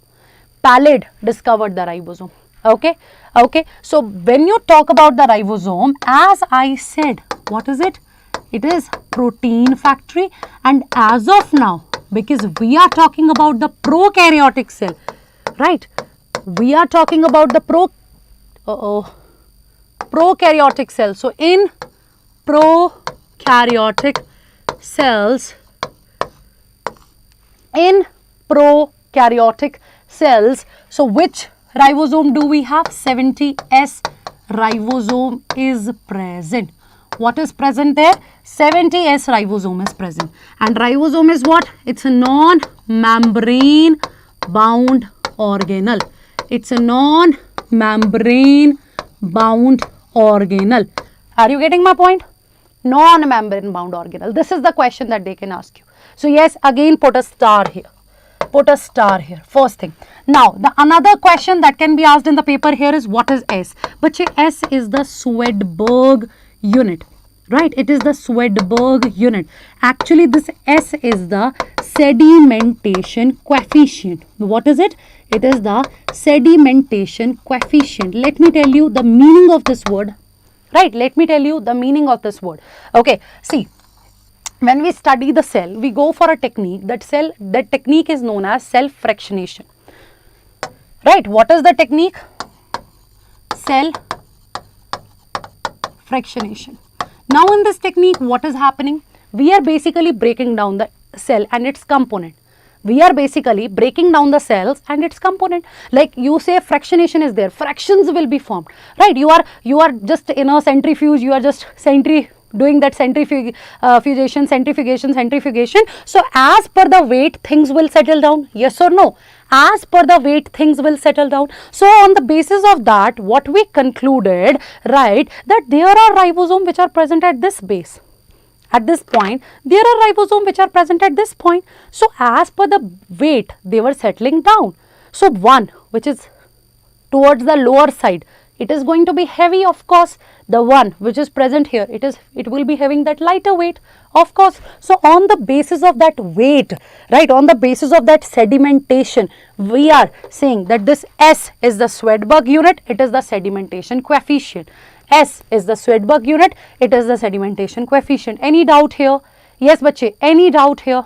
Palade discovered the ribosome. Okay. Okay. So when you talk about the ribosome, as I said, what is it? It is protein factory. And as of now, because we are talking about the prokaryotic cell, right? We are talking about the prokaryotic cell. So in prokaryotic cells, so which ribosome do we have? 70S ribosome is present. What is present there? 70S ribosome is present. And ribosome is what? It's a non-membrane bound organelle. It's a non-membrane bound organelle. Are you getting my point? Non-membrane bound organelle. This is the question that they can ask you. So yes, again put a star here. Put a star here. First thing. Now, the another question that can be asked in the paper here is what is S? But S is the Swedberg unit. Right? It is the Swedberg unit. Actually, this S is the sedimentation coefficient. What is it? It is the sedimentation coefficient. Let me tell you the meaning of this word. Right, let me tell you the meaning of this word. Okay, see, when we study the cell, we go for a technique. That technique is known as self-fractionation. Right, what is the technique? Self-fractionation. Now in this technique, what is happening? We are basically breaking down the cell and its component. We are basically breaking down the cells and its component. Like you say fractionation is there, fractions will be formed, right? You are just in a centrifuge, you are just doing that centrifugation. So as per the weight, things will settle down, yes or no? As per the weight, things will settle down. So on the basis of that, what we concluded, right, that there are ribosomes which are present at this base. At this point, there are ribosomes which are present at this point. So as per the weight, they were settling down. So one which is towards the lower side, it is going to be heavy, of course. The one which is present here, it will be having that lighter weight, of course. So on the basis of that weight, right, on the basis of that sedimentation, we are saying that this S is the Swedberg unit, it is the sedimentation coefficient. S is the Swedberg unit, it is the sedimentation coefficient. Any doubt here? Yes, bache, any doubt here?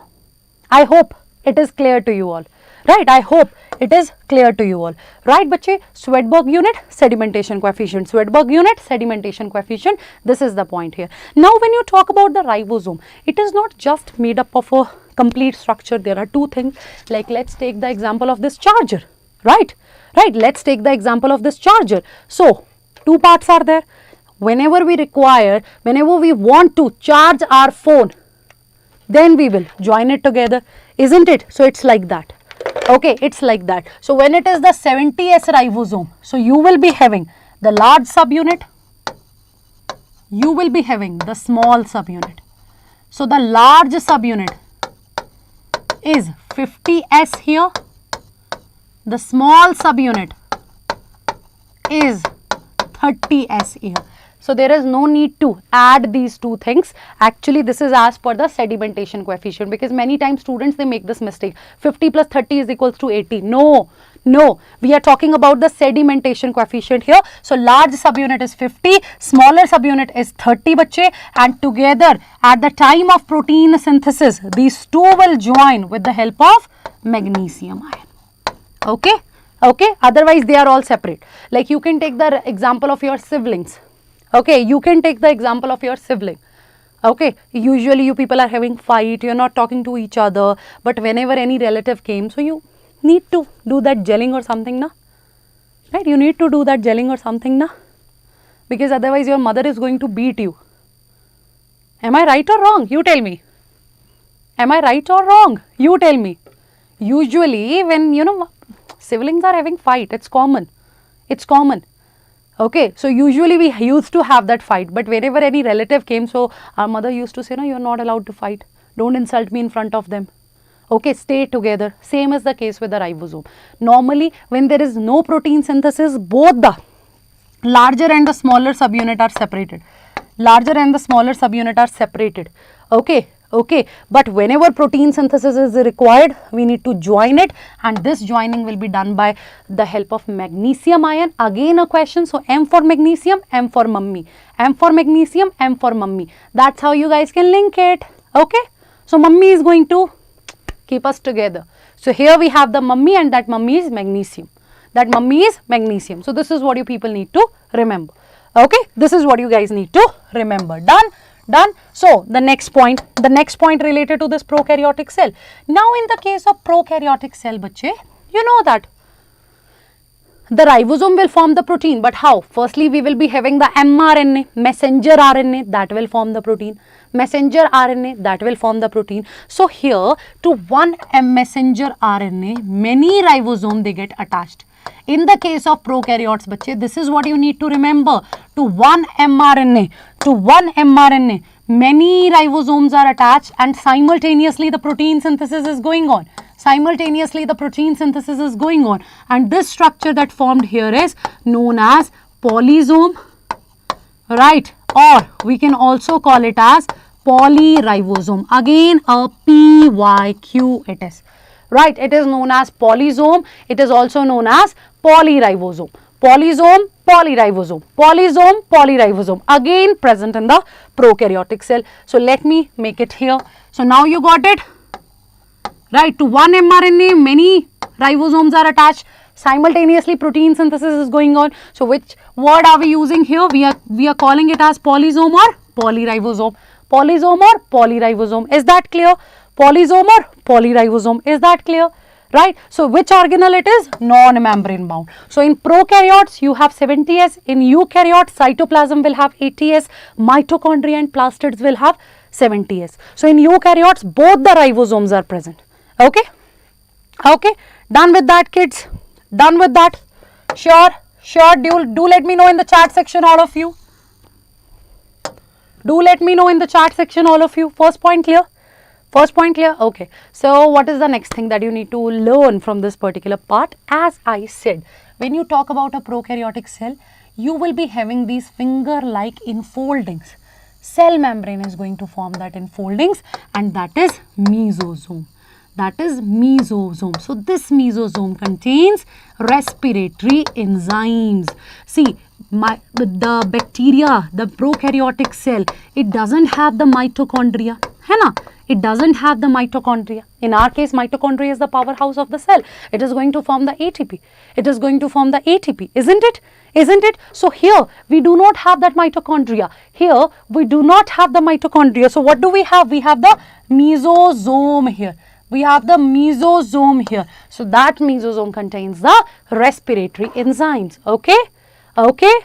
I hope it is clear to you all. right? I hope it is clear to you all, right bache? Swedberg unit, sedimentation coefficient, Swedberg unit, sedimentation coefficient, this is the point here. Now when you talk about the ribosome, it is not just made up of a complete structure. There are two things, like let's take the example of this charger, right? Let's take the example of this charger. So two parts are there. Whenever we require, whenever we want to charge our phone, then we will join it together, isn't it? So it's like that. Okay, it's like that. So when it is the 70S ribosome, so you will be having the large subunit, you will be having the small subunit. So the large subunit is 50S here, the small subunit is 30S here. So there is no need to add these two things. Actually, this is as per the sedimentation coefficient, because many times students, they make this mistake. 50 plus 30 is equals to 80. No, we are talking about the sedimentation coefficient here. So large subunit is 50, smaller subunit is 30 bache, and together at the time of protein synthesis, these two will join with the help of magnesium ion. Okay, otherwise they are all separate. Like you can take the example of your siblings. Okay, you can take the example of your sibling. Okay, usually you people are having fight, you're not talking to each other, but whenever any relative came, so you need to do that gelling or something, na? Right, you need to do that gelling or something, na? Because otherwise your mother is going to beat you. Am I right or wrong? You tell me. Am I right or wrong? You tell me. Usually when, you know, siblings are having fight, it's common. Okay, so usually we used to have that fight, but whenever any relative came, so our mother used to say, no, you're not allowed to fight. Don't insult me in front of them. Okay, stay together. Same is the case with the ribosome. Normally, when there is no protein synthesis, both the larger and the smaller subunit are separated. Okay, but whenever protein synthesis is required, we need to join it, and this joining will be done by the help of magnesium ion. Again a question, so M for magnesium, M for mummy. M for magnesium, M for mummy. That's how you guys can link it. Okay, so mummy is going to keep us together. So here we have the mummy, and that mummy is magnesium. So this is what you people need to remember. Okay, this is what you guys need to remember. Done. So the next point related to this prokaryotic cell. Now in the case of prokaryotic cell, bache, you know that the ribosome will form the protein, but how? Firstly, we will be having the mRNA, messenger RNA, that will form the protein. So here to one messenger RNA, many ribosome they get attached. In the case of prokaryotes, bache, this is what you need to remember. To one mRNA, many ribosomes are attached, and simultaneously the protein synthesis is going on. And this structure that formed here is known as polysome, right? Or we can also call it as polyribosome. Again a PYQ it is. Right, it is known as polysome, it is also known as polyribosome. Polysome, polyribosome, again present in the prokaryotic cell. So let me make it here. So now you got it, right? To one mRNA, many ribosomes are attached. Simultaneously protein synthesis is going on. So which word are we using here? We are calling it as polysome or polyribosome. Is that clear? Polysome or polyribosome, is that clear? Right, so which organelle it is? Non-membrane bound. So in prokaryotes you have 70S, in eukaryotes cytoplasm will have 80S, mitochondria and plastids will have 70S. So in eukaryotes both the ribosomes are present. Okay, done with that, kids? Done with that? Sure, do let me know in the chat section, all of you. First point clear? Okay. So what is the next thing that you need to learn from this particular part? As I said, when you talk about a prokaryotic cell, you will be having these finger-like enfoldings. Cell membrane is going to form that enfoldings, and that is mesosome. So this mesosome contains respiratory enzymes. See, the bacteria, the prokaryotic cell, it doesn't have the mitochondria. है ना? It doesn't have the mitochondria. In our case, mitochondria is the powerhouse of the cell. It is going to form the ATP. It is going to form the ATP, isn't it? Isn't it? So here we do not have that mitochondria. Here we do not have the mitochondria. So what do we have? We have the mesosome here. We have the mesosome here. So that mesosome contains the respiratory enzymes. Okay? Okay?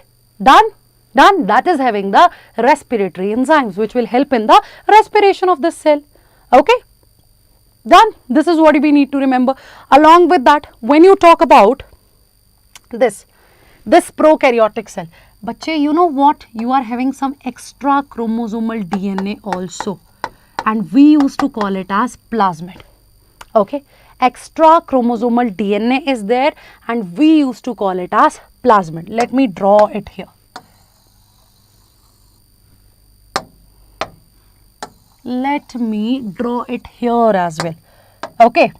Done? Done. That is having the respiratory enzymes which will help in the respiration of this cell. Okay? Done. This is what we need to remember. Along with that, when you talk about this prokaryotic cell, bache, you know what? You are having some extra chromosomal DNA also, and we used to call it as plasmid. Okay? Extra chromosomal DNA is there and we used to call it as plasmid. Let me draw it here. Let me draw it here as well. Okay.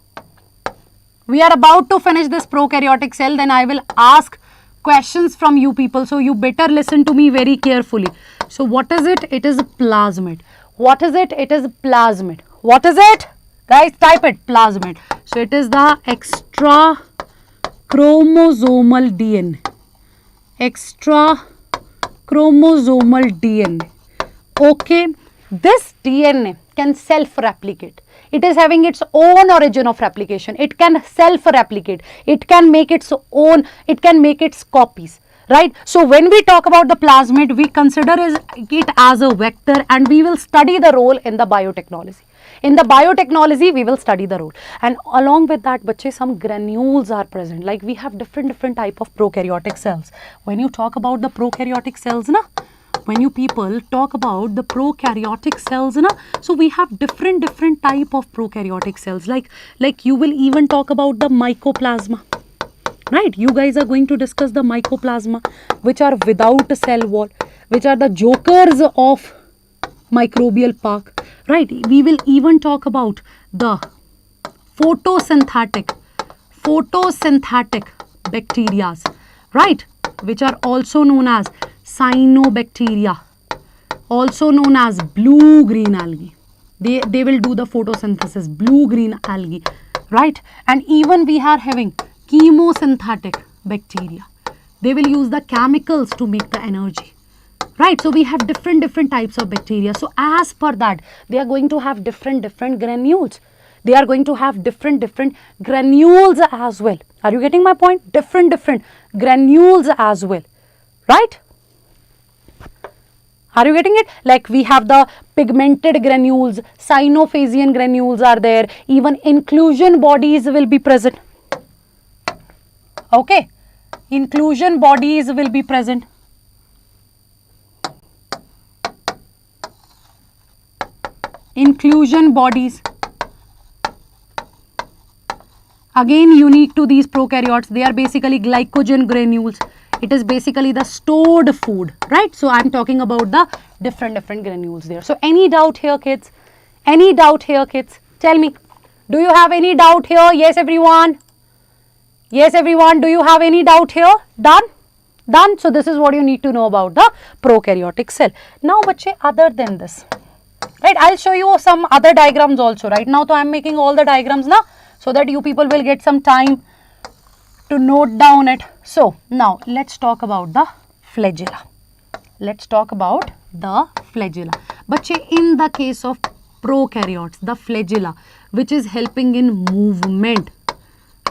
We are about to finish this prokaryotic cell, then I will ask questions from you people. So you better listen to me very carefully. So what is it? It is plasmid. What is it? It is plasmid. What is it? Guys, type it, plasmid. So it is the extra chromosomal DNA. Extra chromosomal DNA. Okay. This DNA can self-replicate. It is having its own origin of replication. It can self-replicate. It can make its own, it can make its copies. Right? So when we talk about the plasmid, we consider it as a vector and we will study the role in the biotechnology. In the biotechnology, we will study the role. And along with that, bache, some granules are present. Like we have different type of prokaryotic cells. When you talk about the prokaryotic cells, na, when you people talk about the prokaryotic cells, na, so we have different type of prokaryotic cells. Like you will even talk about the mycoplasma. Right? You guys are going to discuss the mycoplasma, which are without a cell wall, which are the jokers of microbial park. Right? We will even talk about the photosynthetic bacteria, right? Which are also known as cyanobacteria, also known as blue-green algae. They will do the photosynthesis, blue-green algae, right? And even we are having chemosynthetic bacteria. They will use the chemicals to make the energy. Right, so we have different types of bacteria. So as per that, they are going to have different granules. They are going to have different granules as well. Are you getting my point? Different granules as well. Right? Are you getting it? Like we have the pigmented granules, cyanophasian granules are there. Even inclusion bodies will be present. Okay. Inclusion bodies will be present. Inclusion bodies, again unique to these prokaryotes. They are basically glycogen granules. It is basically the stored food, right? So I am talking about the different granules there. So any doubt here, kids? Any doubt here, kids? Tell me, do you have any doubt here? Yes, everyone. Yes, everyone. Do you have any doubt here? Done? Done. So this is what you need to know about the prokaryotic cell. Now, bache, other than this, right, I'll show you some other diagrams also. Right now, so I'm making all the diagrams now, so that you people will get some time to note down it. So now let's talk about the flagella. Let's talk about the flagella. But in the case of prokaryotes, the flagella, which is helping in movement,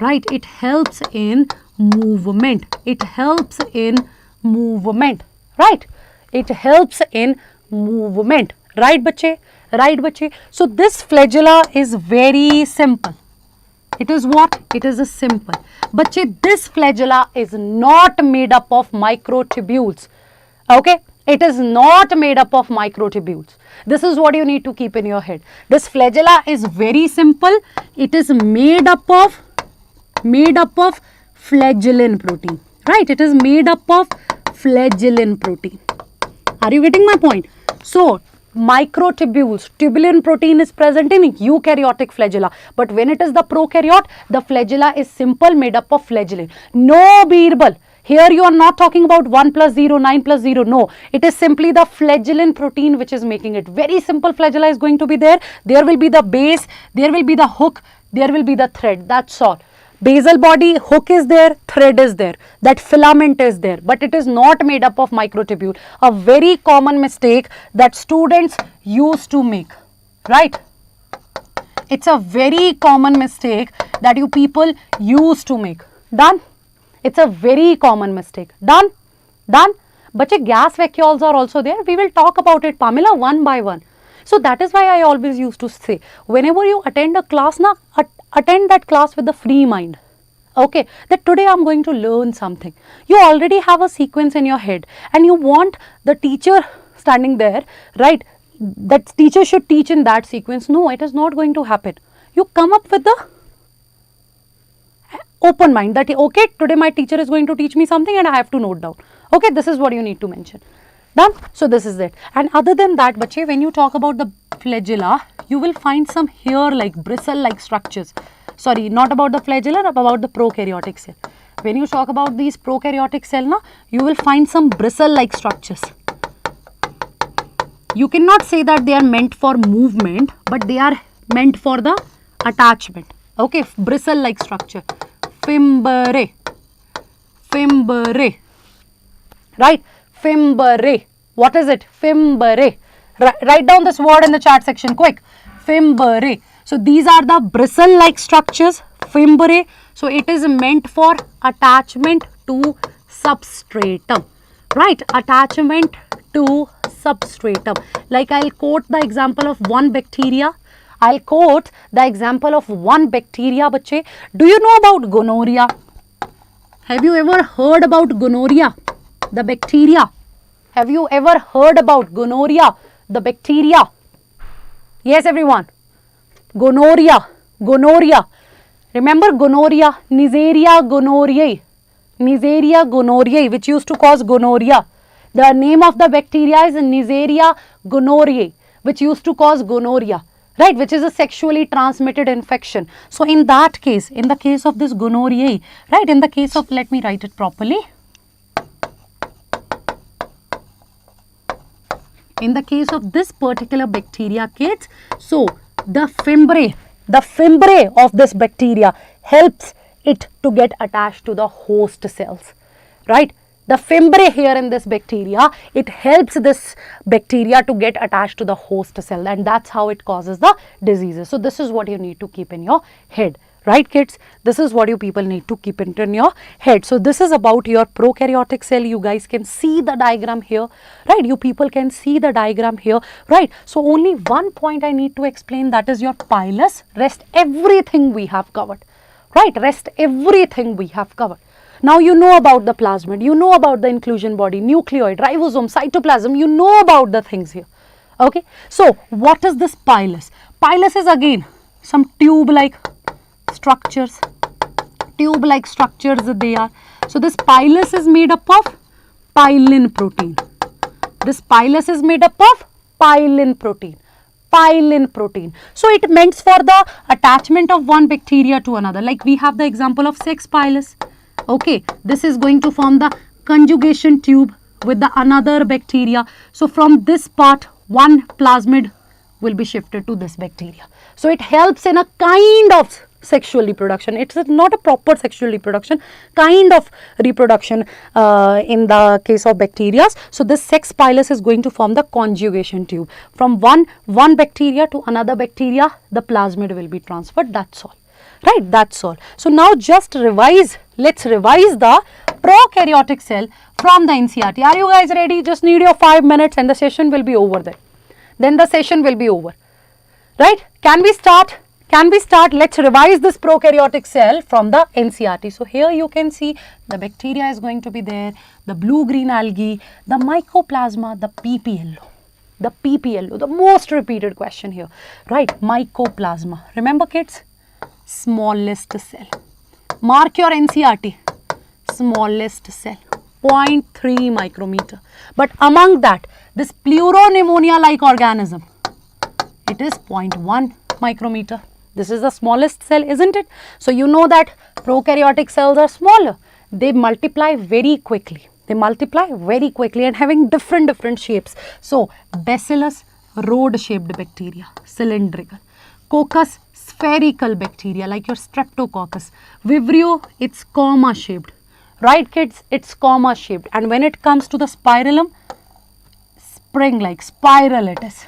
right? It helps in movement. It helps in movement, right? It helps in movement. Right, bache? Right, bache? So this flagella is very simple. It is what? It is a simple. Bache, this flagella is not made up of microtubules. Okay? It is not made up of microtubules. This is what you need to keep in your head. This flagella is very simple. It is made up of flagellin protein. Right? It is made up of flagellin protein. Are you getting my point? So microtubules, tubulin protein is present in eukaryotic flagella, but when it is the prokaryote, the flagella is simple, made up of flagellin. No, Birbal, Here you are not talking about 1 plus 0, 9 plus 0. No, it is simply the flagellin protein which is making it. Very simple flagella is going to be there. There will be the base, there will be the hook, there will be the thread. That's all. Basal body, hook is there, thread is there, that filament is there, but it is not made up of microtubule. A very common mistake that students used to make, right? It's a very common mistake that you people used to make. Done? It's a very common mistake. Done? Done? Bache, gas vacuoles are also there. We will talk about it, Pamela, one by one. So that is why I always used to say, whenever you attend a class, attend that class with a free mind. Okay, that today I am going to learn something. You already have a sequence in your head and you want the teacher standing there, right? That teacher should teach in that sequence. No, it is not going to happen. You come up with the open mind that, okay, today my teacher is going to teach me something and I have to note down. Okay, this is what you need to mention. Done? So this is it. And other than that, bache, when you talk about the flagella, you will find some hair-like, bristle-like structures. Sorry, not about the flagella, about the prokaryotic cell. When you talk about these prokaryotic cell, you will find some bristle-like structures. You cannot say that they are meant for movement, but they are meant for the attachment. Okay, bristle-like structure. Fimbriae. Fimbriae. Right? Fimbriae. What is it? Fimbriae. Write down this word in the chat section, quick. Fimbriae. So these are the bristle-like structures, fimbriae. So it is meant for attachment to substratum, right? Attachment to substratum. Like I'll quote the example of one bacteria. I'll quote the example of one bacteria, bache. Do you know about gonorrhea? Have you ever heard about gonorrhea, the bacteria? Have you ever heard about gonorrhea, the bacteria? Yes, everyone. Gonorrhea, gonorrhea. Remember gonorrhea, Neisseria gonorrhoeae. Neisseria gonorrhoeae, which used to cause gonorrhea. The name of the bacteria is Neisseria gonorrhoeae, which used to cause gonorrhea, right? Which is a sexually transmitted infection. So in that case, in the case of this gonorrhoeae, right? In the case of, let me write it properly. In the case of this particular bacteria, kids, so the fimbriae of this bacteria helps it to get attached to the host cells, right? The fimbriae here in this bacteria, it helps this bacteria to get attached to the host cell, and that's how it causes the diseases. So this is what you need to keep in your head, right, kids? This is what you people need to keep in your head. So this is about your prokaryotic cell. You guys can see the diagram here, right? You people can see the diagram here, right? So only one point I need to explain, that is your pilus. Rest everything we have covered, right? Rest everything we have covered. Now you know about the plasmid, you know about the inclusion body, nucleoid, ribosome, cytoplasm, you know about the things here. Okay, so what is this pilus? Pilus is again some tube-like structures, they are. So this pilus is made up of pilin protein. This pilus is made up of pilin protein. So it meant for the attachment of one bacteria to another. Like we have the example of sex pilus. Okay, this is going to form the conjugation tube with the another bacteria. So from this part, one plasmid will be shifted to this bacteria. So it helps in a kind of sexual reproduction. It's not a proper sexual reproduction, kind of reproduction in the case of bacteria. So this sex pilus is going to form the conjugation tube. From one bacteria to another bacteria, the plasmid will be transferred. That's all. Right, that's all. So now just revise, let's revise the prokaryotic cell from the NCERT. Are you guys ready? Just need your 5 minutes and the session will be over then. Then the session will be over. Right? Can we start? Can we start? Let's revise this prokaryotic cell from the NCERT. So here you can see the bacteria is going to be there, the blue-green algae, the mycoplasma, the PPLO. The PPLO, the most repeated question here. Right? Mycoplasma. Remember kids? Smallest cell. Mark your NCERT. Smallest cell. 0.3 micrometer. But among that, this pleuropneumonia-like organism, it is 0.1 micrometer. This is the smallest cell, isn't it? So you know that prokaryotic cells are smaller they multiply very quickly. They multiply very quickly and having different shapes. So, Bacillus, rod-shaped bacteria, cylindrical. Coccus, spherical bacteria like your Streptococcus. Vibrio, it's comma-shaped. Right, kids? It's comma-shaped. And when it comes to the spiralum, spring-like, spiral it is.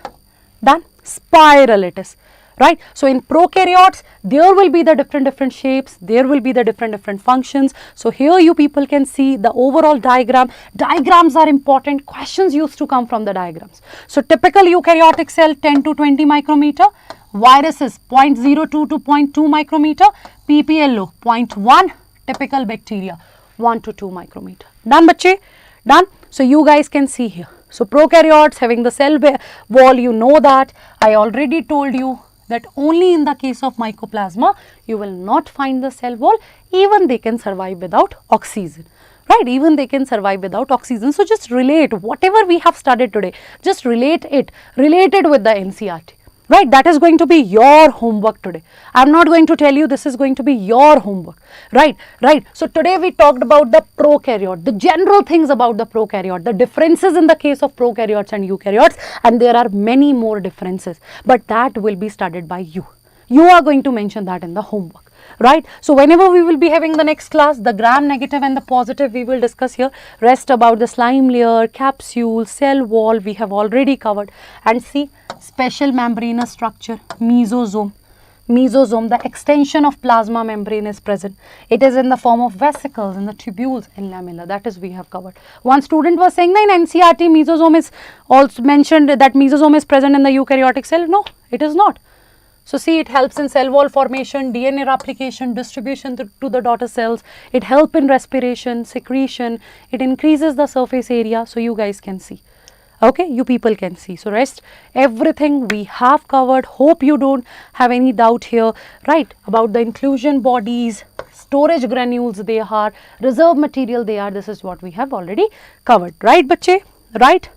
Done? Spiral it is. Right? So, in prokaryotes, there will be the different shapes, there will be the different functions. So, here you people can see the overall diagram. Diagrams are important. Questions used to come from the diagrams. So, typical eukaryotic cell 10 to 20 micrometer, viruses 0.02 to 0.2 micrometer, PPLO 0.1, typical bacteria 1 to 2 micrometer. Done, bache? Done? So, you guys can see here. So, prokaryotes having the cell wall, you know that. I already told you that only in the case of mycoplasma, you will not find the cell wall, even they can survive without oxygen, right? Even they can survive without oxygen. So, just relate whatever we have studied today, just relate it with the NCERT, right? That is going to be your homework today. I am not going to tell you, this is going to be your homework, right? So, today we talked about the prokaryote, the general things about the prokaryote, the differences in the case of prokaryotes and eukaryotes, and there are many more differences, but that will be studied by you. You are going to mention that in the homework, right? So, whenever we will be having the next class, the gram-negative and the positive we will discuss here. Rest about the slime layer, capsule, cell wall we have already covered. And see, special membranous structure, mesosome. Mesosome, the extension of plasma membrane is present. It is in the form of vesicles, in the tubules and lamella. That is we have covered. One student was saying that in NCERT mesosome is also mentioned, that mesosome is present in the eukaryotic cell. No, it is not. So, see, it helps in cell wall formation, DNA replication, distribution to the daughter cells. It helps in respiration, secretion. It increases the surface area. So, you guys can see. Okay, you people can see. So, rest everything we have covered. Hope you don't have any doubt here, right? About the inclusion bodies, storage granules they are, reserve material they are. This is what we have already covered, right, bache? Right?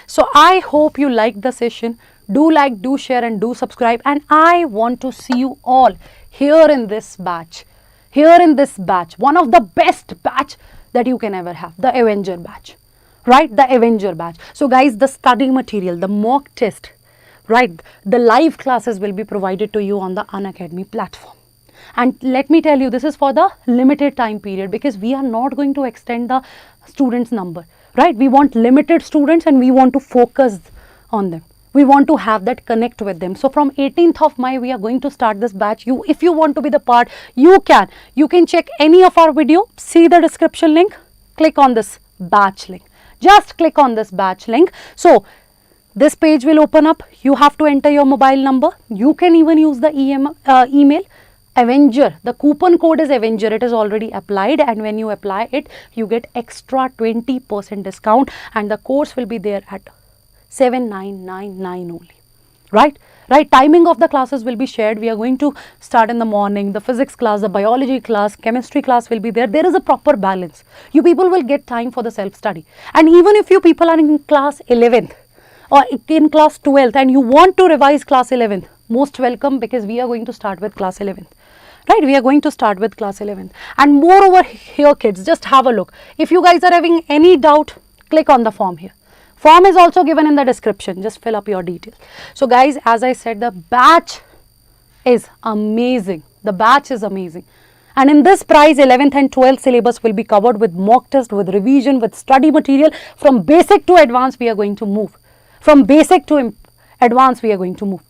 So, I hope you liked the session. Do like, do share and do subscribe, and I want to see you all here in this batch, one of the best batch that you can ever have, the Avenger batch, right? The Avenger batch. So, guys, the study material, the mock test, right? The live classes will be provided to you on the Unacademy platform. And let me tell you, this is for the limited time period, because we are not going to extend the students number, right? We want limited students and we want to focus on them. We want to have that connect with them. So, from 18th of May, we are going to start this batch. If you want to be the part, you can check any of our video, see the description link, click on this batch link. Just click on this batch link. So, this page will open up. You have to enter your mobile number. You can even use the email. Avenger, the coupon code is Avenger. It is already applied, and when you apply it, you get extra 20% discount, and the course will be there at 7999 only, right? Timing of the classes will be shared. We are going to start in the morning. The physics class, the biology class, chemistry class will be there. There is a proper balance. You people will get time for the self-study. And even if you people are in class 11th or in class 12th and you want to revise class 11th, most welcome, because we are going to start with class 11th. Right, we are going to start with class 11th. And moreover here, kids, just have a look. If you guys are having any doubt, click on the form here. Form is also given in the description. Just fill up your details. So, guys, as I said, the batch is amazing. The batch is amazing. And in this price, 11th and 12th syllabus will be covered with mock test, with revision, with study material. From basic to advanced, we are going to move. From basic to advanced, we are going to move.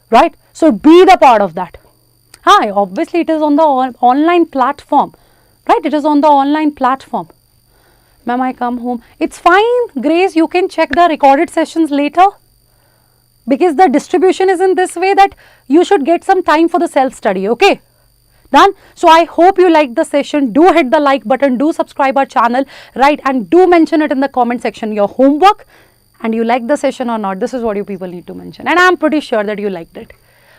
Right? So, be the part of that. Hi, obviously, it is on the online platform. Right? It is on the online platform. Ma'am, I come home. It's fine, Grace, you can check the recorded sessions later, because the distribution is in this way that you should get some time for the self-study, okay? Done? So, I hope you liked the session. Do hit the like button, do subscribe our channel, right? And do mention it in the comment section, your homework, and you liked the session or not. This is what you people need to mention. And I am pretty sure that you liked it,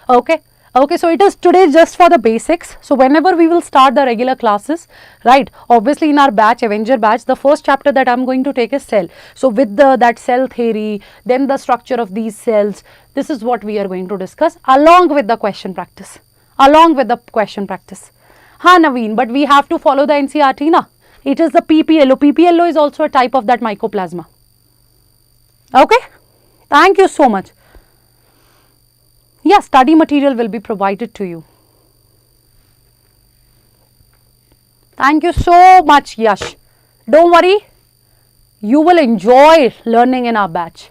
okay? Okay, so it is today just for the basics. So, whenever we will start the regular classes, right, obviously in our batch, Avenger batch, the first chapter that I am going to take is cell. So, with that cell theory, then the structure of these cells, this is what we are going to discuss along with the question practice. Ha Naveen, but we have to follow the NCERT na. It is the PPLO. PPLO is also a type of that mycoplasma. Okay. Thank you so much. Yeah, study material will be provided to you. Thank you so much, Yash. Don't worry. You will enjoy learning in our batch.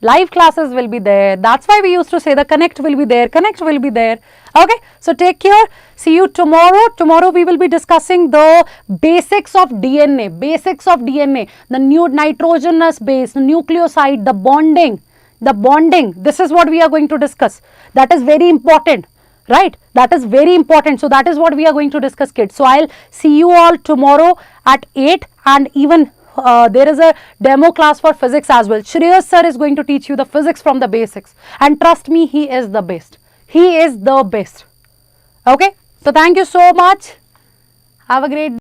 Live classes will be there. That's why we used to say the connect will be there. Connect will be there. Okay. So take care. See you tomorrow. Tomorrow we will be discussing the basics of DNA. Basics of DNA. The new nitrogenous base, the nucleoside, the bonding. The bonding. This is what we are going to discuss. That is very important. Right. That is very important. So that is what we are going to discuss, kids. So I'll see you all tomorrow at 8, and even there is a demo class for physics as well. Shreyas sir is going to teach you the physics from the basics, and trust me, he is the best. He is the best. Okay. So thank you so much. Have a great day.